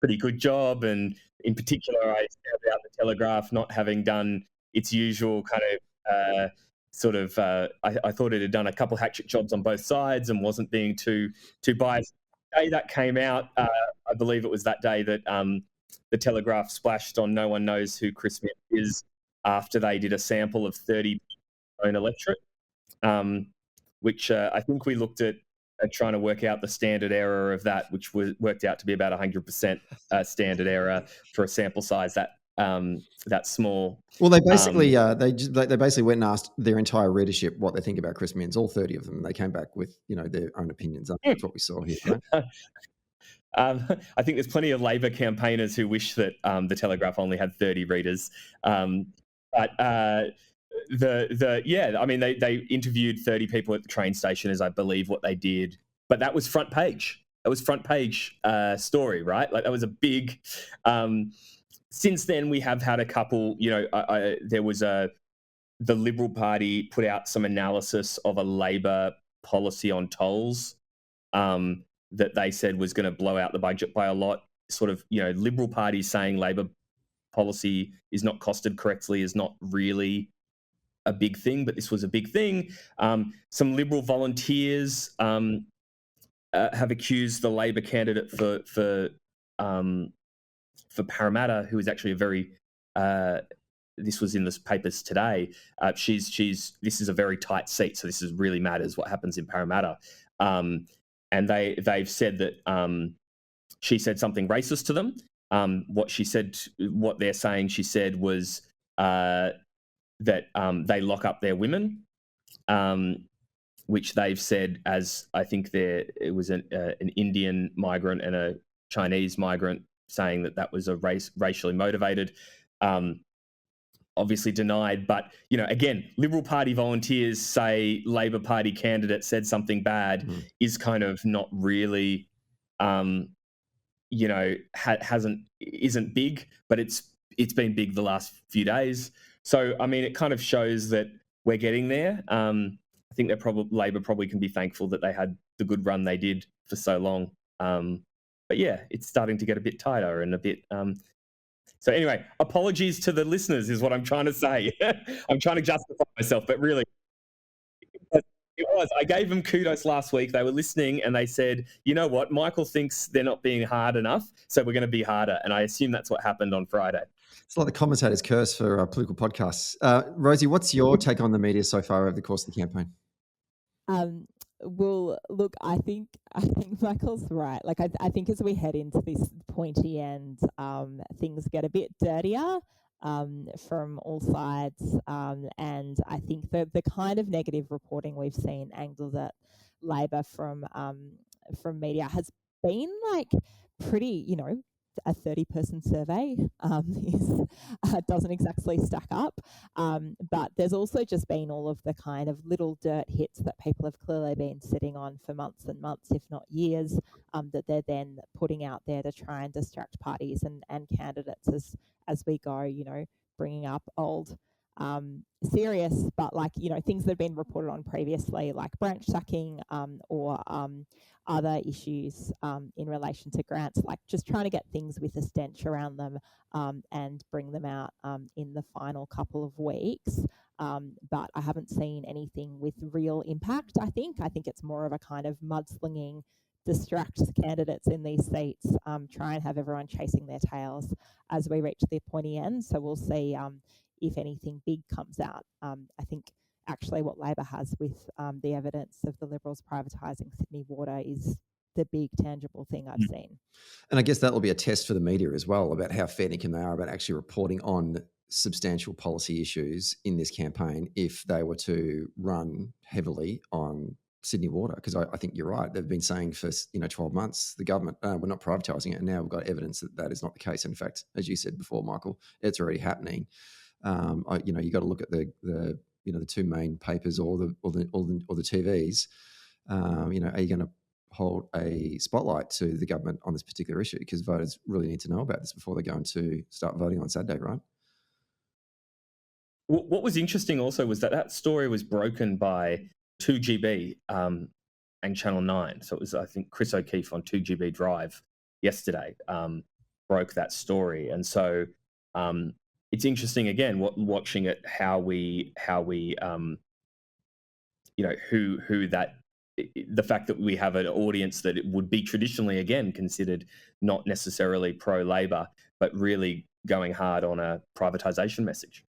pretty good job, and in particular, I found out the Telegraph not having done its usual kind of I thought it had done a couple hatchet jobs on both sides and wasn't being too biased. The day that came out, I believe it was that day that the Telegraph splashed on No One Knows Who Chris Smith is after they did a sample of 30 own electorate, which I think we looked at trying to work out the standard error of that, which worked out to be about 100% standard error for a sample size that small. Well, they basically they basically went and asked their entire readership what they think about Chris Minns, all 30 of them, and they came back with their own opinions. That's what we saw here, right? I think there's plenty of Labor campaigners who wish that the Telegraph only had 30 readers, but they interviewed 30 people at the train station, is I believe what they did, but that was front page. That was front page story, right? Like, that was a big. Since then, we have had a couple. There was the Liberal Party put out some analysis of a Labor policy on tolls that they said was going to blow out the budget by a lot. Sort of, Liberal Party saying Labor policy is not costed correctly is not really a big thing, but this was a big thing. Some Liberal volunteers have accused the Labor candidate for Parramatta, who is actually a very this was in the papers today. This is a very tight seat, so this is really matters what happens in Parramatta. And they've said that she said something racist to them, what she said, what they're saying she said was that they lock up their women, which they've said, as I think it was an Indian migrant and a Chinese migrant, saying that was a racially motivated. Obviously denied, but again, Liberal Party volunteers say Labor Party candidate said something bad is kind of not really, isn't big, but it's been big the last few days. So I mean, it kind of shows that we're getting there. I think Labor probably can be thankful that they had the good run they did for so long. But yeah, it's starting to get a bit tighter and a bit. So anyway, apologies to the listeners is what I'm trying to say. I'm trying to justify myself, but really, it was. I gave them kudos last week. They were listening and they said, you know what, Michael thinks they're not being hard enough, so we're going to be harder. And I assume that's what happened on Friday. It's like the commentator's curse for political podcasts. Rosie, what's your take on the media so far over the course of the campaign? Well, look, I think Michael's right. Like, I think as we head into this pointy end, things get a bit dirtier from all sides, and I think the kind of negative reporting we've seen angled at Labor from media has been like pretty, a 30-person survey doesn't exactly stack up. But there's also just been all of the kind of little dirt hits that people have clearly been sitting on for months and months, if not years, that they're then putting out there to try and distract parties and candidates as we go, bringing up old, serious, but things that have been reported on previously, like branch sacking or other issues in relation to grants, like just trying to get things with a stench around them and bring them out in the final couple of weeks. But I haven't seen anything with real impact, I think. I think it's more of a kind of mudslinging, distract candidates in these seats, try and have everyone chasing their tails as we reach the pointy end. So we'll see if anything big comes out. I think actually what Labor has with the evidence of the Liberals privatising Sydney Water is the big tangible thing I've seen. And I guess that will be a test for the media as well about how fair they are about actually reporting on substantial policy issues in this campaign if they were to run heavily on Sydney Water. Because I think you're right. They've been saying for 12 months, the government, we're not privatising it. And now we've got evidence that is not the case. In fact, as you said before, Michael, it's already happening. You got to look at the two main papers or the TVs. Are you going to hold a spotlight to the government on this particular issue? Because voters really need to know about this before they're going to start voting on Saturday, right? What was interesting also was that story was broken by 2GB and Channel 9. So it was, I think, Chris O'Keefe on 2GB Drive yesterday broke that story, and so. It's interesting again, watching it, how we the fact that we have an audience that it would be traditionally again considered not necessarily pro-Labor, but really going hard on a privatisation message.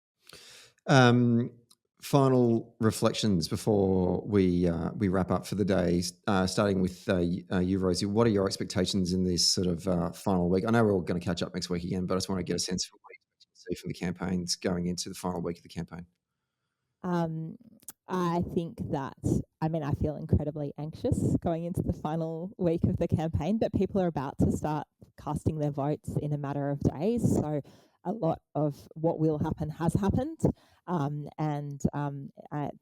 Final reflections before we wrap up for the day, starting with you, Rosie. What are your expectations in this sort of final week? I know we're all going to catch up next week again, but I just want to get a sense for what you see from the campaigns going into the final week of the campaign. I think that, I feel incredibly anxious going into the final week of the campaign, but people are about to start casting their votes in a matter of days. So a lot of what will happen has happened.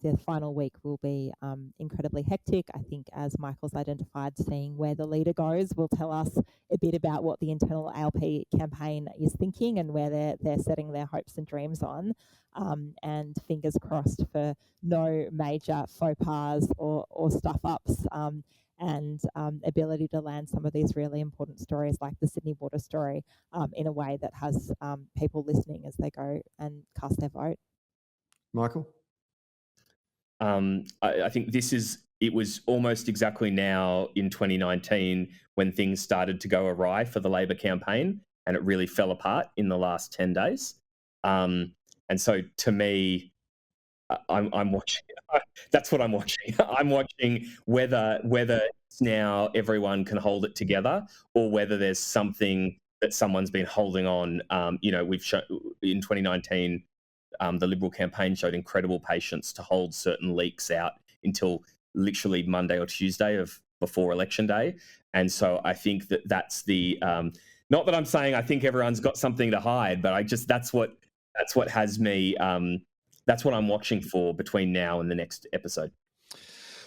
The final week will be incredibly hectic. I think, as Michael's identified, seeing where the leader goes will tell us a bit about what the internal ALP campaign is thinking and where they're setting their hopes and dreams on. And fingers crossed for no major faux pas or stuff-ups, and ability to land some of these really important stories like the Sydney Water story in a way that has people listening as they go and cast their vote. Michael? I think it was almost exactly now in 2019 when things started to go awry for the Labor campaign, and it really fell apart in the last 10 days. And so to me, I'm watching. That's what I'm watching. I'm watching whether now everyone can hold it together, or whether there's something that someone's been holding on. We've shown in 2019, the Liberal campaign showed incredible patience to hold certain leaks out until literally Monday or Tuesday before election day. And so I think that's the not that I'm saying I think everyone's got something to hide, but that's what has me. That's what I'm watching for between now and the next episode.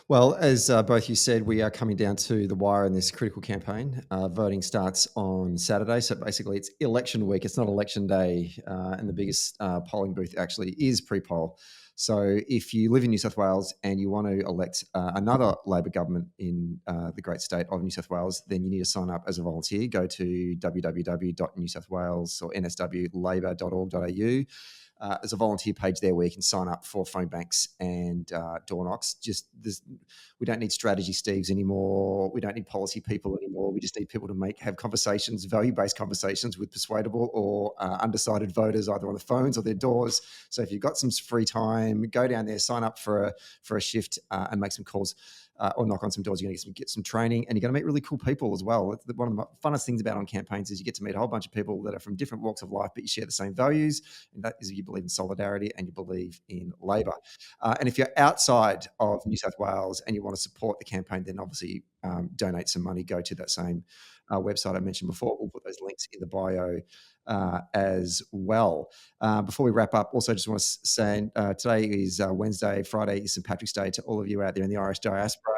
Well, as both you said, we are coming down to the wire in this critical campaign. Voting starts on Saturday. So basically it's election week. It's not election day. And the biggest polling booth actually is pre-poll. So if you live in New South Wales and you want to elect another Labor government in the great state of New South Wales, then you need to sign up as a volunteer. Go to www.newsouthwales or nswlabor.org.au. There's a volunteer page there where you can sign up for phone banks and door knocks. We don't need strategy Steves anymore. We don't need policy people anymore. We just need people to have conversations, value-based conversations with persuadable or undecided voters, either on the phones or their doors. So if you've got some free time, go down there, sign up for a shift and make some calls. Or knock on some doors. You're going to get some training, and you're going to meet really cool people as well. One of the funnest things about on campaigns is you get to meet a whole bunch of people that are from different walks of life, but you share the same values, and that is you believe in solidarity and you believe in Labor. And if you're outside of New South Wales and you want to support the campaign, then obviously donate some money. Go to that same website I mentioned before. We'll put those links in the bio as well. Before we wrap up, also just want to say today is Wednesday, Friday is St. Patrick's Day to all of you out there in the Irish diaspora.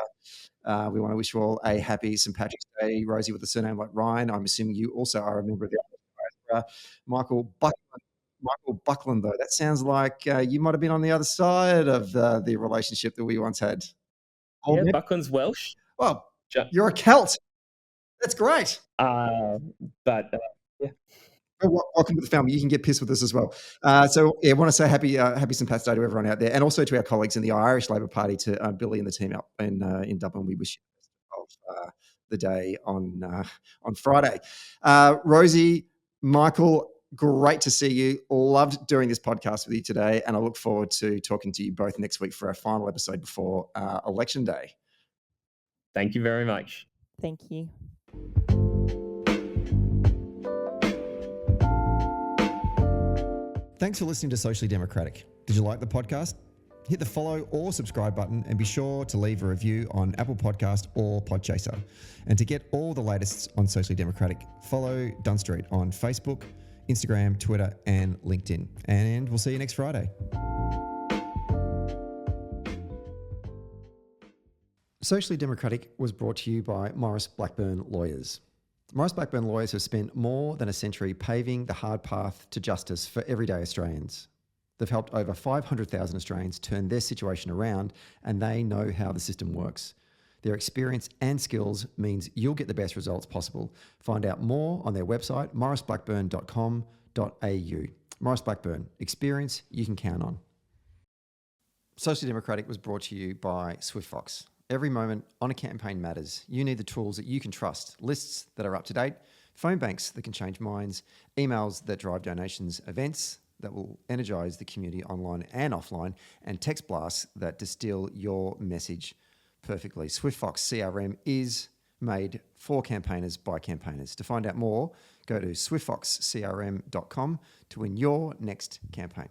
We want to wish you all a happy St. Patrick's Day. Rosie with a surname like Ryan, I'm assuming you also are a member of the Irish diaspora. Michael Buckland, though, that sounds like you might have been on the other side of the relationship that we once had. Yeah, Buckland's Welsh. Well, you're a Celt. That's great. Yeah. Welcome to the family. You can get pissed with us as well. I want to say happy St. Pat's Day to everyone out there, and also to our colleagues in the Irish Labor Party, to Billy and the team out in Dublin. We wish you the best of the day on Friday. Rosie, Michael, great to see you. Loved doing this podcast with you today, and I look forward to talking to you both next week for our final episode before Election Day. Thank you very much. Thank you. Thanks for listening to Socially Democratic. Did you like the podcast? Hit the follow or subscribe button and be sure to leave a review on Apple Podcast or Podchaser. And to get all the latest on Socially Democratic, follow Dunn Street on Facebook, Instagram, Twitter, and LinkedIn. And we'll see you next Friday. Socially Democratic was brought to you by Maurice Blackburn Lawyers. Maurice Blackburn Lawyers have spent more than a century paving the hard path to justice for everyday Australians. They've helped over 500,000 Australians turn their situation around, and they know how the system works. Their experience and skills means you'll get the best results possible. Find out more on their website, mauriceblackburn.com.au. Maurice Blackburn, experience you can count on. Socially Democratic was brought to you by SwiftFox. Every moment on a campaign matters. You need the tools that you can trust, lists that are up to date, phone banks that can change minds, emails that drive donations, events that will energise the community online and offline, and text blasts that distill your message perfectly. SwiftFox CRM is made for campaigners by campaigners. To find out more, go to swiftfoxcrm.com to win your next campaign.